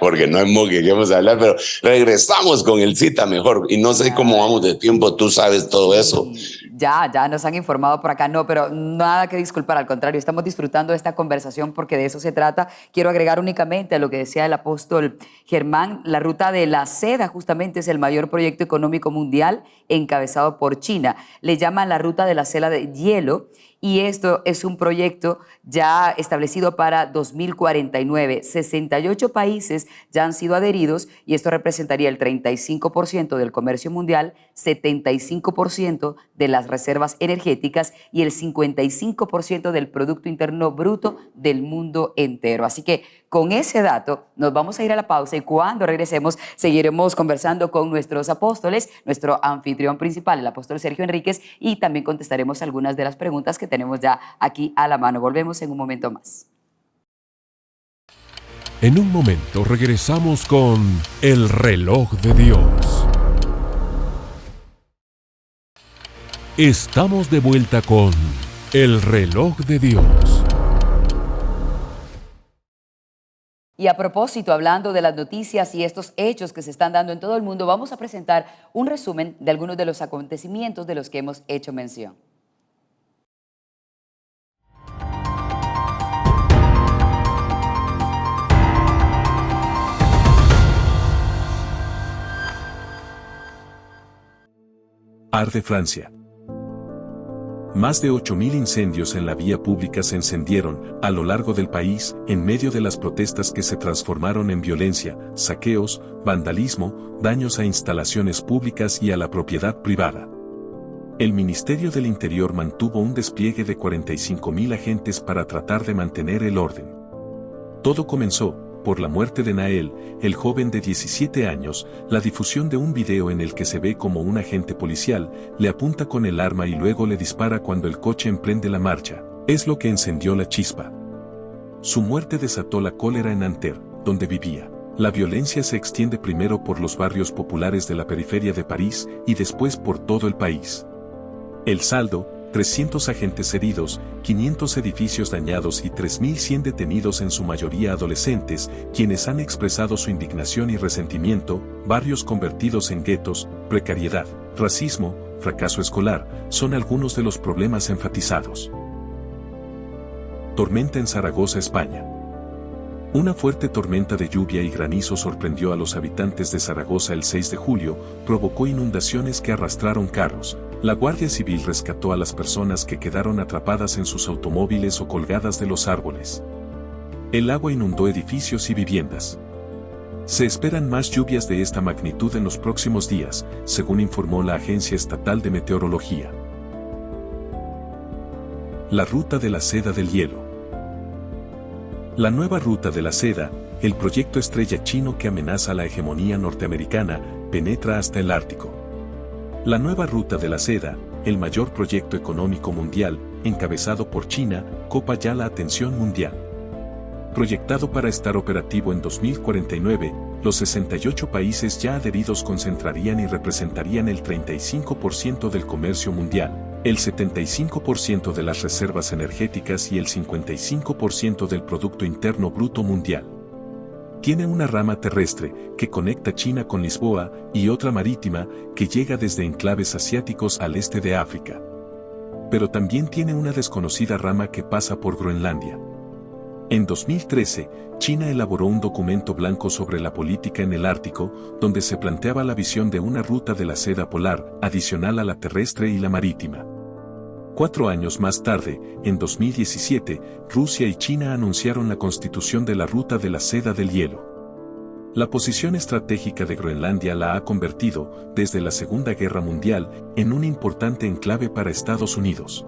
porque no hemos que queremos hablar, pero regresamos con el cita mejor. Y no sé cómo vamos de tiempo, tú sabes todo eso. Ya nos han informado por acá, no, pero nada que disculpar, al contrario, estamos disfrutando de esta conversación porque de eso se trata. Quiero agregar únicamente a lo que decía el apóstol Germán, la ruta de la seda justamente es el mayor proyecto económico mundial encabezado por China. Le llaman la ruta de la seda de hielo. Y esto es un proyecto ya establecido para 2049. 68 países ya han sido adheridos y esto representaría el 35% del comercio mundial, 75% de las reservas energéticas y el 55% del Producto Interno Bruto del mundo entero. Así que con ese dato nos vamos a ir a la pausa y cuando regresemos seguiremos conversando con nuestros apóstoles, nuestro anfitrión principal, el apóstol Sergio Enríquez, y también contestaremos algunas de las preguntas que tenemos ya aquí a la mano. Volvemos en un momento más. En un momento regresamos con El Reloj de Dios. Estamos de vuelta con El Reloj de Dios. Y a propósito, hablando de las noticias y estos hechos que se están dando en todo el mundo, vamos a presentar un resumen de algunos de los acontecimientos de los que hemos hecho mención. Arde Francia. Más de 8.000 incendios en la vía pública se encendieron a lo largo del país en medio de las protestas que se transformaron en violencia, saqueos, vandalismo, daños a instalaciones públicas y a la propiedad privada. El Ministerio del Interior mantuvo un despliegue de 45.000 agentes para tratar de mantener el orden. Todo comenzó por la muerte de Nael, el joven de 17 años, la difusión de un video en el que se ve como un agente policial le apunta con el arma y luego le dispara cuando el coche emprende la marcha, es lo que encendió la chispa. Su muerte desató la cólera en Nanterre, donde vivía. La violencia se extiende primero por los barrios populares de la periferia de París y después por todo el país. El saldo, 300 agentes heridos, 500 edificios dañados y 3.100 detenidos, en su mayoría adolescentes, quienes han expresado su indignación y resentimiento, barrios convertidos en guetos, precariedad, racismo, fracaso escolar, son algunos de los problemas enfatizados. Tormenta en Zaragoza, España. Una fuerte tormenta de lluvia y granizo sorprendió a los habitantes de Zaragoza el 6 de julio, provocó inundaciones que arrastraron carros. La Guardia Civil rescató a las personas que quedaron atrapadas en sus automóviles o colgadas de los árboles. El agua inundó edificios y viviendas. Se esperan más lluvias de esta magnitud en los próximos días, según informó la Agencia Estatal de Meteorología. La ruta de la seda del hielo. La nueva ruta de la seda, el proyecto estrella chino que amenaza la hegemonía norteamericana, penetra hasta el Ártico. La nueva ruta de la seda, el mayor proyecto económico mundial, encabezado por China, copa ya la atención mundial. Proyectado para estar operativo en 2049, los 68 países ya adheridos concentrarían y representarían el 35% del comercio mundial, el 75% de las reservas energéticas y el 55% del Producto Interno Bruto mundial. Tiene una rama terrestre que conecta China con Lisboa y otra marítima que llega desde enclaves asiáticos al este de África. Pero también tiene una desconocida rama que pasa por Groenlandia. En 2013, China elaboró un documento blanco sobre la política en el Ártico, donde se planteaba la visión de una ruta de la seda polar, adicional a la terrestre y la marítima. 4 años más tarde, en 2017, Rusia y China anunciaron la constitución de la ruta de la seda del hielo. La posición estratégica de Groenlandia la ha convertido, desde la Segunda Guerra Mundial, en un importante enclave para Estados Unidos.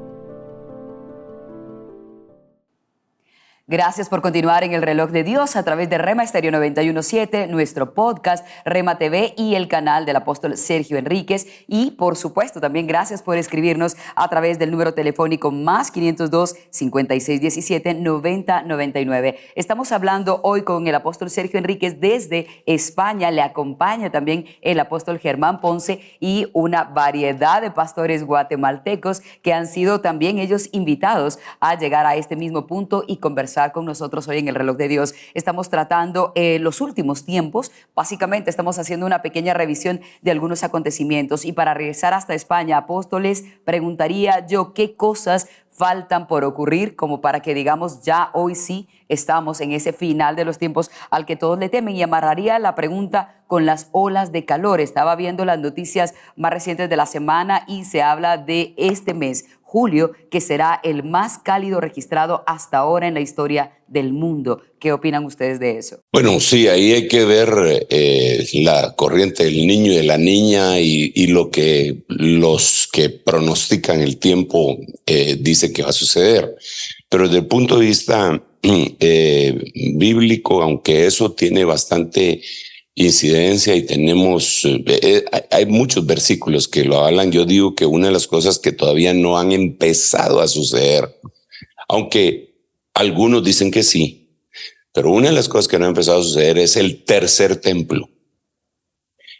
Gracias por continuar en el Reloj de Dios a través de Rema Estéreo 91.7, nuestro podcast, Rema TV y el canal del apóstol Sergio Enríquez. Y, por supuesto, también gracias por escribirnos a través del número telefónico más 502-5617-9099. Estamos hablando hoy con el apóstol Sergio Enríquez desde España. Le acompaña también el apóstol Germán Ponce y una variedad de pastores guatemaltecos que han sido también ellos invitados a llegar a este mismo punto y conversar con nosotros hoy en el Reloj de Dios. Estamos tratando los últimos tiempos. Básicamente estamos haciendo una pequeña revisión de algunos acontecimientos. Y para regresar hasta España, apóstoles, preguntaría yo qué cosas faltan por ocurrir como para que digamos ya hoy sí estamos en ese final de los tiempos al que todos le temen. Y amarraría la pregunta con las olas de calor. Estaba viendo las noticias más recientes de la semana y se habla de este mes, julio, que será el más cálido registrado hasta ahora en la historia del mundo. ¿Qué opinan ustedes de eso? Bueno, sí, ahí hay que ver la corriente del niño y de la niña y lo que los que pronostican el tiempo dicen que va a suceder. Pero desde el punto de vista bíblico, aunque eso tiene bastante incidencia y tenemos, hay muchos versículos que lo hablan. Yo digo que una de las cosas que todavía no han empezado a suceder, aunque algunos dicen que sí, pero una de las cosas que no ha empezado a suceder es el tercer templo.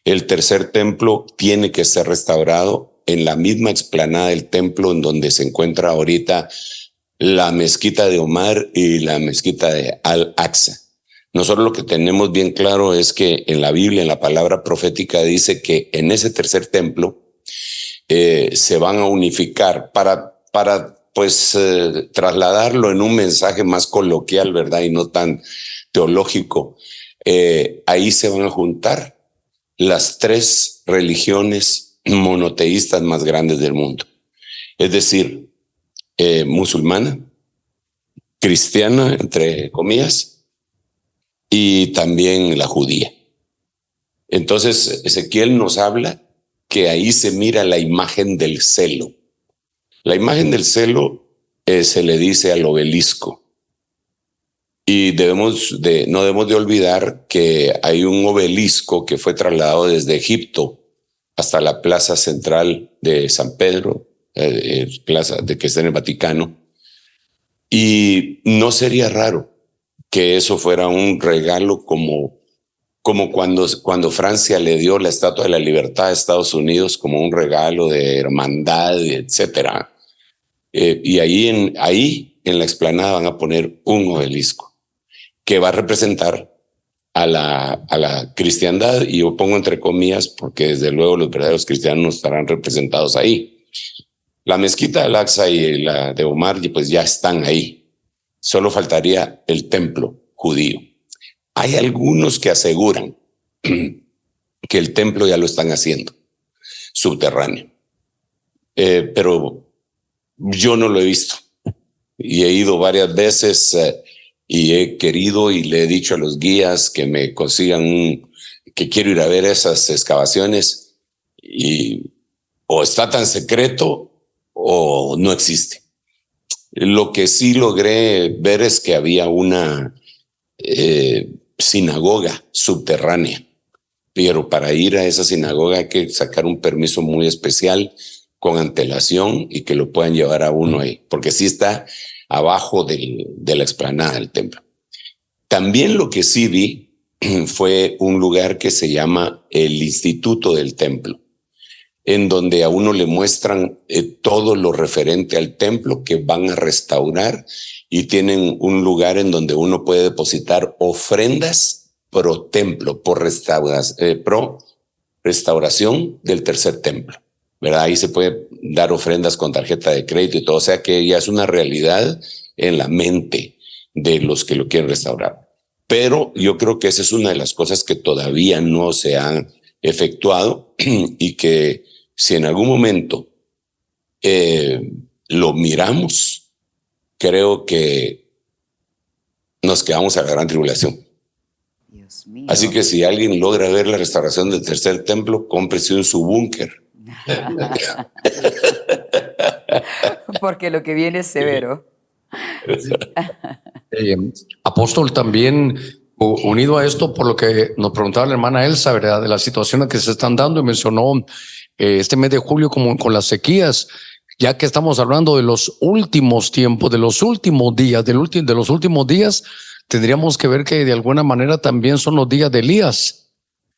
El tercer templo tiene que ser restaurado en la misma explanada del templo en donde se encuentra ahorita la mezquita de Omar y la mezquita de Al-Aqsa. Nosotros lo que tenemos bien claro es que en la Biblia, en la palabra profética, dice que en ese tercer templo se van a unificar para trasladarlo en un mensaje más coloquial, ¿verdad? Y no tan teológico. Ahí se van a juntar las 3 religiones monoteístas más grandes del mundo. Es decir, musulmana, cristiana, entre comillas, y también la judía. Entonces, Ezequiel nos habla que ahí se mira la imagen del celo. La imagen del celo se le dice al obelisco. Y no debemos de olvidar que hay un obelisco que fue trasladado desde Egipto hasta la plaza central de San Pedro, plaza de que está en el Vaticano. Y no sería raro que eso fuera un regalo como cuando Francia le dio la Estatua de la Libertad a Estados Unidos como un regalo de hermandad, etcétera. Y ahí en la explanada van a poner un obelisco que va a representar a la cristiandad, y yo pongo entre comillas porque desde luego los verdaderos cristianos estarán representados ahí. La mezquita de Al-Aqsa y la de Omar pues ya están ahí. Solo faltaría el templo judío. Hay algunos que aseguran que el templo ya lo están haciendo, subterráneo. Pero yo no lo he visto. Y he ido varias veces y he querido y le he dicho a los guías que me consigan que quiero ir a ver esas excavaciones, y o está tan secreto o no existe. Lo que sí logré ver es que había una sinagoga subterránea, pero para ir a esa sinagoga hay que sacar un permiso muy especial con antelación y que lo puedan llevar a uno ahí, porque sí está abajo de la explanada del templo. También lo que sí vi fue un lugar que se llama el Instituto del Templo, en donde a uno le muestran todo lo referente al templo que van a restaurar, y tienen un lugar en donde uno puede depositar ofrendas pro templo, pro restauración del tercer templo, ¿verdad? Ahí se puede dar ofrendas con tarjeta de crédito y todo, o sea que ya es una realidad en la mente de los que lo quieren restaurar. Pero yo creo que esa es una de las cosas que todavía no se han efectuado y que si en algún momento lo miramos, creo que nos quedamos a la gran tribulación. Dios mío. Así que si alguien logra ver la restauración del tercer templo, cómprese un su búnker. Porque lo que viene es severo. Apóstol, también unido a esto, por lo que nos preguntaba la hermana Elsa, ¿verdad?, de la situación que se están dando, y mencionó este mes de julio como con las sequías, ya que estamos hablando de los últimos tiempos, de los últimos días, de los últimos días, tendríamos que ver que de alguna manera también son los días de Elías.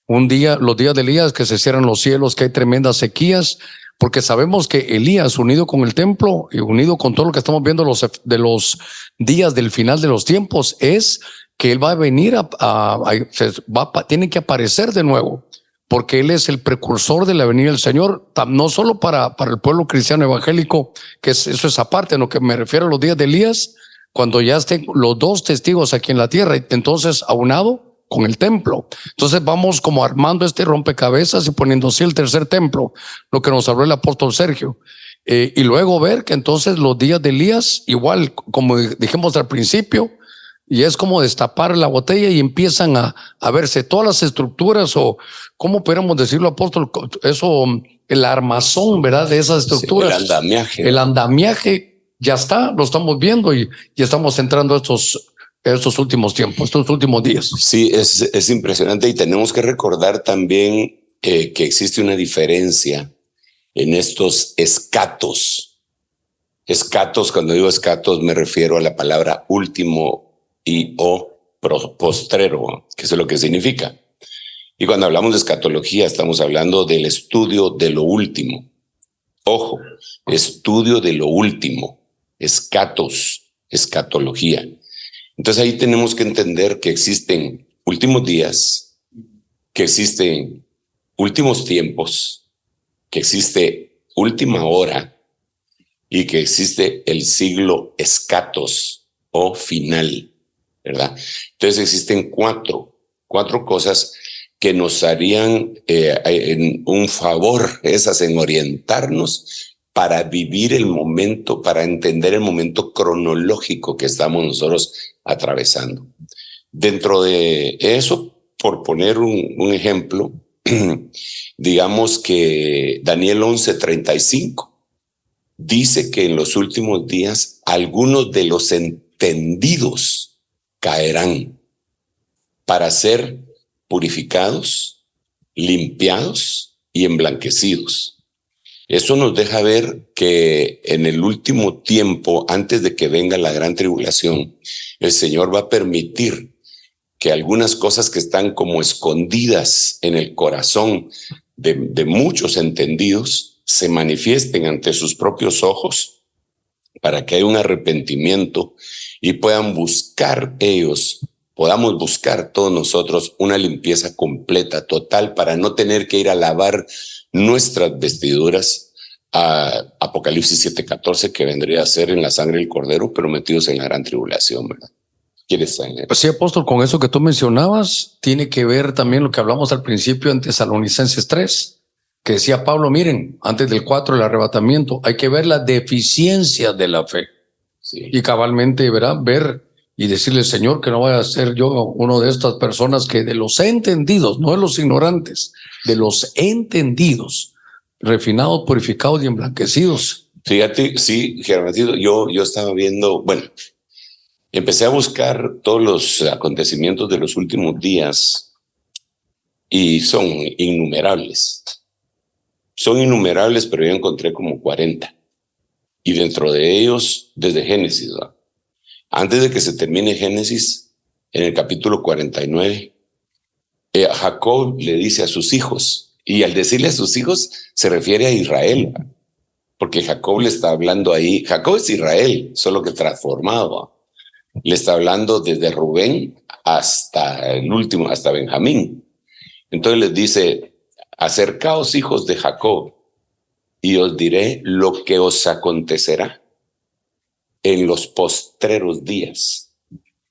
Los días de Elías, que se cierran los cielos, que hay tremendas sequías, porque sabemos que Elías, unido con el templo y unido con todo lo que estamos viendo de los días del final de los tiempos, es que él va a venir tiene que aparecer de nuevo, porque él es el precursor de la venida del Señor, no solo para el pueblo cristiano evangélico, que eso es aparte, en lo que me refiero a los días de Elías, cuando ya estén los dos testigos aquí en la tierra, y entonces aunado con el templo. Entonces vamos como armando este rompecabezas y poniendo así el tercer templo, lo que nos habló el apóstol Sergio. Y luego ver que entonces los días de Elías, igual como dijimos al principio, y es como destapar la botella y empiezan a verse todas las estructuras, o cómo podríamos decirlo, apóstol, eso, el armazón, ¿verdad?, de esas estructuras. Sí, el andamiaje. El andamiaje ya está, lo estamos viendo, y estamos entrando a estos últimos tiempos, estos últimos días. Sí, es impresionante, y tenemos que recordar también que existe una diferencia en estos escatos. Escatos, cuando digo escatos me refiero a la palabra último y o postrero, que es lo que significa. Y cuando hablamos de escatología estamos hablando del estudio de lo último. Ojo, estudio de lo último, escatos, escatología. Entonces ahí tenemos que entender que existen últimos días, que existen últimos tiempos, que existe última hora y que existe el siglo escatos o final, ¿verdad? Entonces existen cuatro cosas que nos harían en un favor, esas en orientarnos para vivir el momento, para entender el momento cronológico que estamos nosotros atravesando. Dentro de eso, por poner un ejemplo, digamos que Daniel 11:35 dice que en los últimos días algunos de los entendidos caerán para ser purificados, limpiados y emblanquecidos. Eso nos deja ver que en el último tiempo, antes de que venga la gran tribulación, el Señor va a permitir que algunas cosas que están como escondidas en el corazón de muchos entendidos se manifiesten ante sus propios ojos para que haya un arrepentimiento y puedan buscar ellos, podamos buscar todos nosotros una limpieza completa, total, para no tener que ir a lavar nuestras vestiduras a Apocalipsis 7:14, que vendría a ser en la sangre del Cordero, pero metidos en la gran tribulación, ¿verdad? ¿Quieres saber? Pues sí, apóstol, con eso que tú mencionabas, tiene que ver también lo que hablamos al principio en Tesalonicenses 3, que decía Pablo, miren, antes del 4, el arrebatamiento, hay que ver la deficiencia de la fe. Sí. Y cabalmente, ¿verdad? Ver y decirle, Señor, que no vaya a ser yo uno de estas personas que de los entendidos, no de los ignorantes, de los entendidos, refinados, purificados y emblanquecidos. Fíjate, sí, Gerardito, yo estaba viendo, bueno, empecé a buscar todos los acontecimientos de los últimos días y son innumerables. Son innumerables, pero yo encontré como 40. Y dentro de ellos, desde Génesis, ¿verdad? Antes de que se termine Génesis, en el capítulo 49, Jacob le dice a sus hijos, y al decirle a sus hijos se refiere a Israel, ¿verdad? Porque Jacob le está hablando ahí, Jacob es Israel, solo que transformado, ¿verdad? Le está hablando desde Rubén hasta el último, hasta Benjamín. Entonces les dice, acercaos hijos de Jacob, y os diré lo que os acontecerá en los postreros días,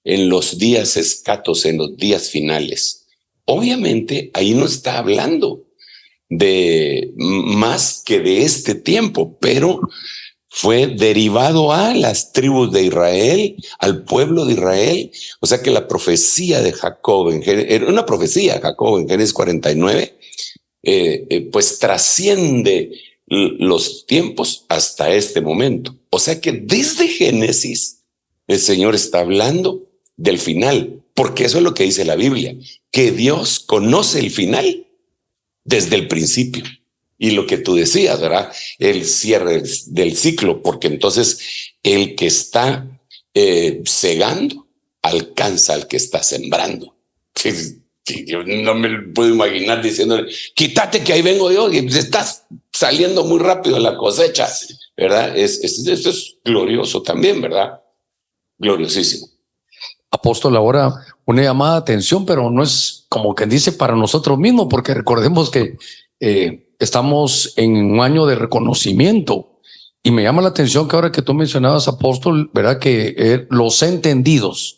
en los días escatos, en los días finales. Obviamente ahí no está hablando de más que de este tiempo, pero fue derivado a las tribus de Israel, al pueblo de Israel. O sea que la profecía de Jacob, era una profecía de Jacob en Génesis 49, pues trasciende los tiempos hasta este momento. O sea que desde Génesis el Señor está hablando del final, porque eso es lo que dice la Biblia, que Dios conoce el final desde el principio. Y lo que tú decías, ¿verdad? El cierre del ciclo, porque entonces el que está segando alcanza al que está sembrando. Yo no me puedo imaginar diciéndole, quítate que ahí vengo yo, y estás saliendo muy rápido la cosecha, ¿verdad? Esto es glorioso también, ¿verdad? Gloriosísimo. Apóstol, ahora una llamada de atención, pero no es como quien dice para nosotros mismos, porque recordemos que estamos en un año de reconocimiento y me llama la atención que ahora que tú mencionabas, apóstol, ¿verdad? Que los entendidos,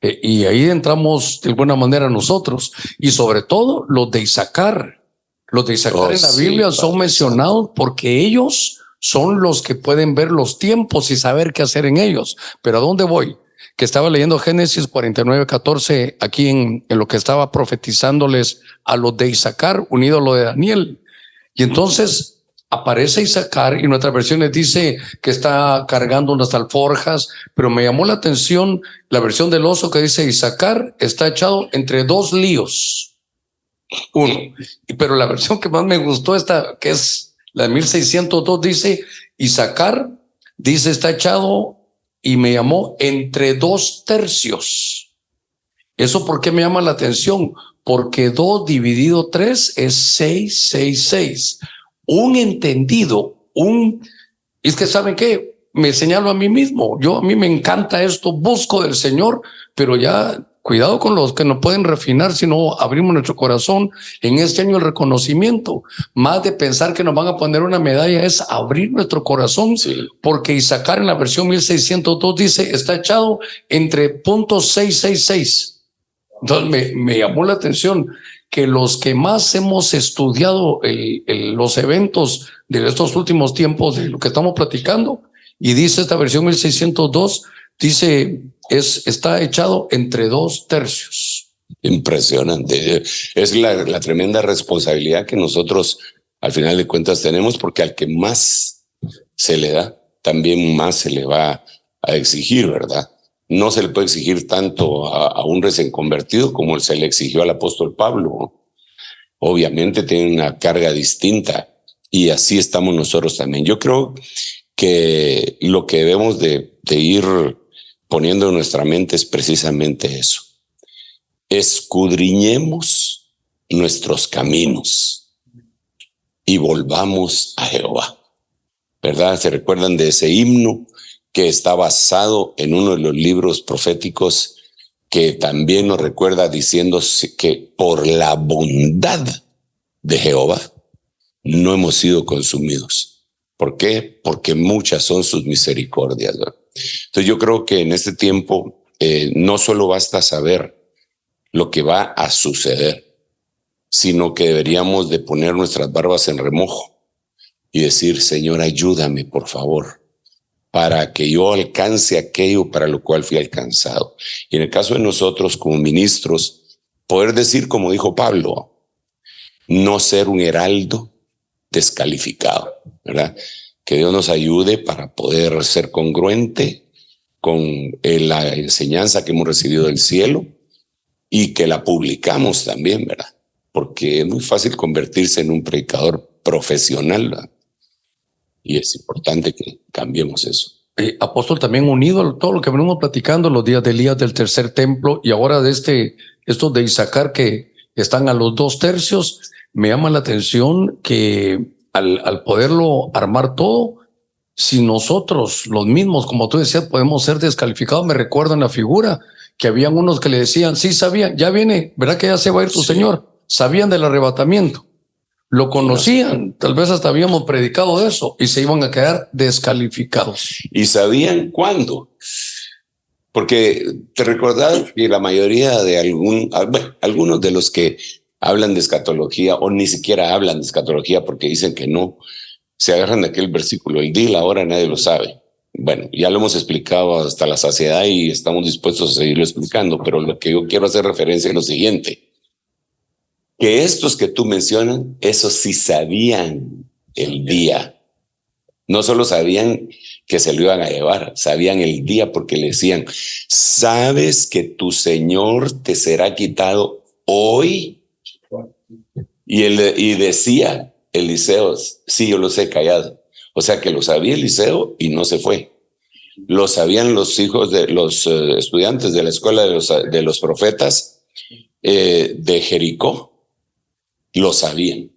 y ahí entramos de alguna manera nosotros, y sobre todo los de Isaacar. Los de Isaacar en la Biblia son mencionados porque ellos son los que pueden ver los tiempos y saber qué hacer en ellos. Pero ¿a dónde voy? Que estaba leyendo Génesis 49:14 aquí en lo que estaba profetizándoles a los de Isaacar, unido a lo de Daniel. Y entonces aparece Isaacar y en otras versiones dice que está cargando unas alforjas, pero me llamó la atención la versión del oso que dice Isaacar está echado entre dos líos. Uno, pero la versión que más me gustó esta, que es la de 1602, dice Isaacar, dice está echado y me llamó entre 2 tercios. ¿Eso por qué me llama la atención? Porque 2 dividido 3 es 6, 6, 6. Un entendido, es que ¿saben qué? Me señalo a mí mismo. A mí me encanta esto, busco del Señor, pero ya cuidado con los que no pueden refinar, sino abrimos nuestro corazón en este año el reconocimiento. Más de pensar que nos van a poner una medalla es abrir nuestro corazón, sí. Porque Isaacar en la versión 1602 dice, está echado entre .666. Entonces me llamó la atención que los que más hemos estudiado los eventos de estos últimos tiempos de lo que estamos platicando, y dice esta versión 1602, dice, está echado entre 2 tercios. Impresionante. Es la tremenda responsabilidad que nosotros al final de cuentas tenemos, porque al que más se le da, también más se le va a exigir, ¿verdad? No se le puede exigir tanto a un recién convertido como se le exigió al apóstol Pablo. Obviamente tiene una carga distinta y así estamos nosotros también. Yo creo que lo que debemos de ir poniendo en nuestra mente es precisamente eso. Escudriñemos nuestros caminos y volvamos a Jehová, ¿verdad? ¿Se recuerdan de ese himno que está basado en uno de los libros proféticos que también nos recuerda diciendo que por la bondad de Jehová no hemos sido consumidos. ¿Por qué? Porque muchas son sus misericordias, ¿verdad? Entonces yo creo que en este tiempo no solo basta saber lo que va a suceder, sino que deberíamos de poner nuestras barbas en remojo y decir, Señor, ayúdame, por favor, para que yo alcance aquello para lo cual fui alcanzado. Y en el caso de nosotros como ministros, poder decir, como dijo Pablo, no ser un heraldo descalificado, ¿verdad? Que Dios nos ayude para poder ser congruente con la enseñanza que hemos recibido del cielo y que la publicamos también, ¿verdad? Porque es muy fácil convertirse en un predicador profesional, ¿verdad? Y es importante que cambiemos eso. Apóstol, también unido a todo lo que venimos platicando, los días de Elías del tercer templo y ahora de estos de Isaacar que están a los 2/3, me llama la atención que al poderlo armar todo, si nosotros los mismos, como tú decías, podemos ser descalificados. Me recuerdo en la figura que habían unos que le decían, sí sabían, ya viene, ¿verdad que ya se va a ir tu Señor? Sabían del arrebatamiento, lo conocían, tal vez hasta habíamos predicado de eso y se iban a quedar descalificados. ¿Y sabían cuándo? Porque te recordás que la mayoría de algunos de los que hablan de escatología o ni siquiera hablan de escatología porque dicen que no, se agarran de aquel versículo, el día y la hora nadie lo sabe. Bueno, ya lo hemos explicado hasta la saciedad y estamos dispuestos a seguirlo explicando, pero lo que yo quiero hacer referencia es lo siguiente, que estos que tú mencionas, esos sí sabían el día. No solo sabían que se lo iban a llevar, sabían el día porque le decían, ¿sabes que tu Señor te será quitado hoy? Y decía Eliseo, sí, yo lo sé, callado. O sea que lo sabía Eliseo y no se fue. Lo sabían los hijos de los estudiantes de la escuela de los profetas de Jericó. Lo sabían.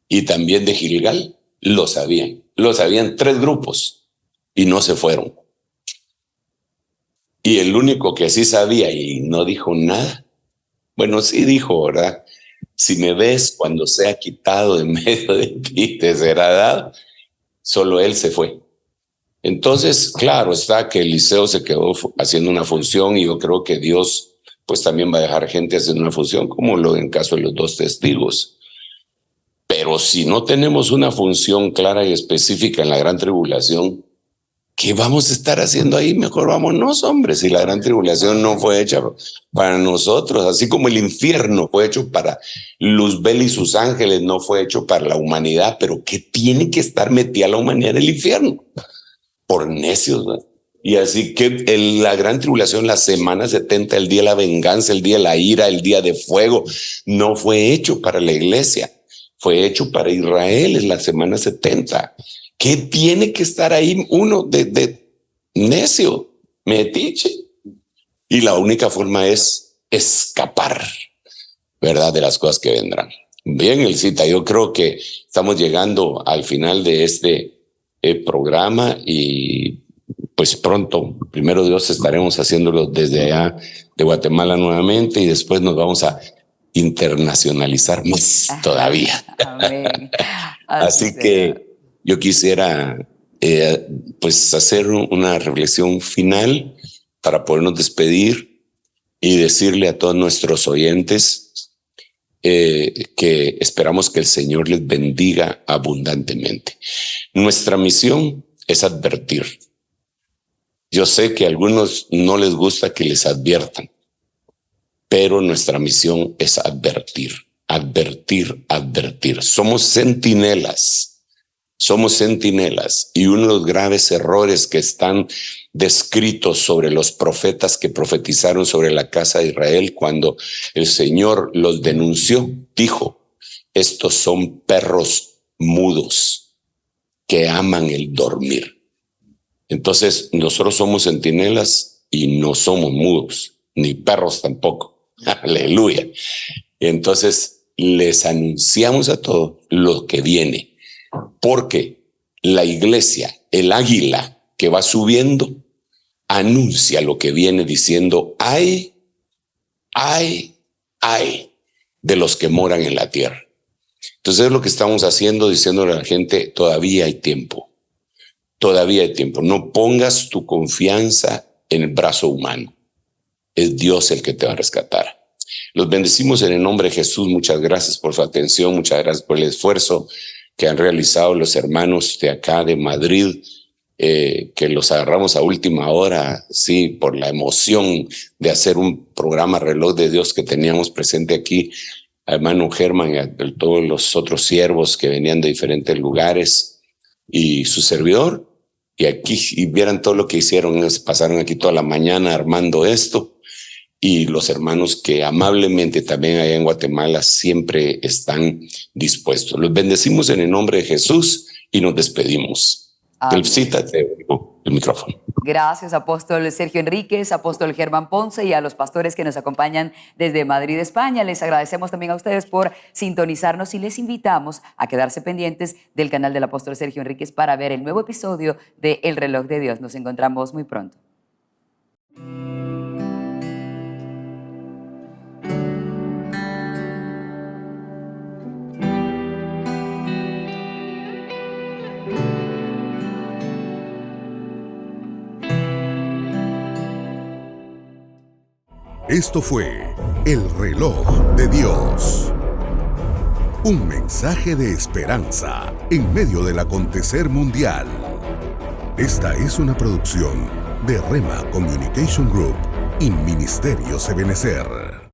Y también de Gilgal lo sabían. Lo sabían 3 grupos y no se fueron. Y el único que sí sabía y no dijo nada, bueno, sí dijo, ¿verdad? Si me ves cuando sea quitado de medio de ti, te será dado. Solo él se fue. Entonces, claro está que Eliseo se quedó haciendo una función y yo creo que Dios pues también va a dejar gente haciendo una función, como lo en caso de los 2 testigos. Pero si no tenemos una función clara y específica en la gran tribulación, ¿qué vamos a estar haciendo ahí? Mejor vámonos, hombre, si la gran tribulación no fue hecha para nosotros, así como el infierno fue hecho para Luzbel y sus ángeles, no fue hecho para la humanidad, pero ¿qué tiene que estar metida la humanidad en el infierno? Por necios, ¿verdad? Y así que la gran tribulación, la semana 70, el día de la venganza, el día de la ira, el día de fuego, no fue hecho para la iglesia, fue hecho para Israel en la semana 70. ¿Qué tiene que estar ahí uno de necio, metiche? Y la única forma es escapar, ¿verdad? De las cosas que vendrán. Bien, Elcita, yo creo que estamos llegando al final de este programa y pues pronto, primero Dios, estaremos haciéndolo desde allá de Guatemala nuevamente y después nos vamos a internacionalizar más todavía. Amén. Así que yo quisiera pues hacer una reflexión final para podernos despedir y decirle a todos nuestros oyentes que esperamos que el Señor les bendiga abundantemente. Nuestra misión es advertir. Yo sé que a algunos no les gusta que les adviertan, pero nuestra misión es advertir, advertir, advertir. Somos centinelas y uno de los graves errores que están descritos sobre los profetas que profetizaron sobre la casa de Israel cuando el Señor los denunció, dijo, estos son perros mudos que aman el dormir. Entonces nosotros somos centinelas y no somos mudos, ni perros tampoco. Aleluya. Entonces les anunciamos a todos lo que viene, porque la iglesia, el águila que va subiendo, anuncia lo que viene diciendo: ay de los que moran en la tierra. Entonces es lo que estamos haciendo, diciéndole a la gente: todavía hay tiempo, todavía hay tiempo. No pongas tu confianza en el brazo humano. Es Dios el que te va a rescatar. Los bendecimos en el nombre de Jesús. Muchas gracias por su atención, muchas gracias por el esfuerzo que han realizado los hermanos de acá de Madrid, que los agarramos a última hora, sí, por la emoción de hacer un programa Reloj de Dios que teníamos presente aquí, a hermano Germán y a todos los otros siervos que venían de diferentes lugares, y su servidor, y aquí, y vieran todo lo que hicieron. Ellos pasaron aquí toda la mañana armando esto, y los hermanos que amablemente también allá en Guatemala siempre están dispuestos. Los bendecimos en el nombre de Jesús y nos despedimos. Cita, el micrófono. Gracias, apóstol Sergio Enríquez, apóstol Germán Ponce, y a los pastores que nos acompañan desde Madrid, España. Les agradecemos también a ustedes por sintonizarnos y les invitamos a quedarse pendientes del canal del apóstol Sergio Enríquez para ver el nuevo episodio de El Reloj de Dios. Nos encontramos muy pronto. Esto fue El Reloj de Dios. Un mensaje de esperanza en medio del acontecer mundial. Esta es una producción de Rema Communication Group y Ministerios Ebenezer.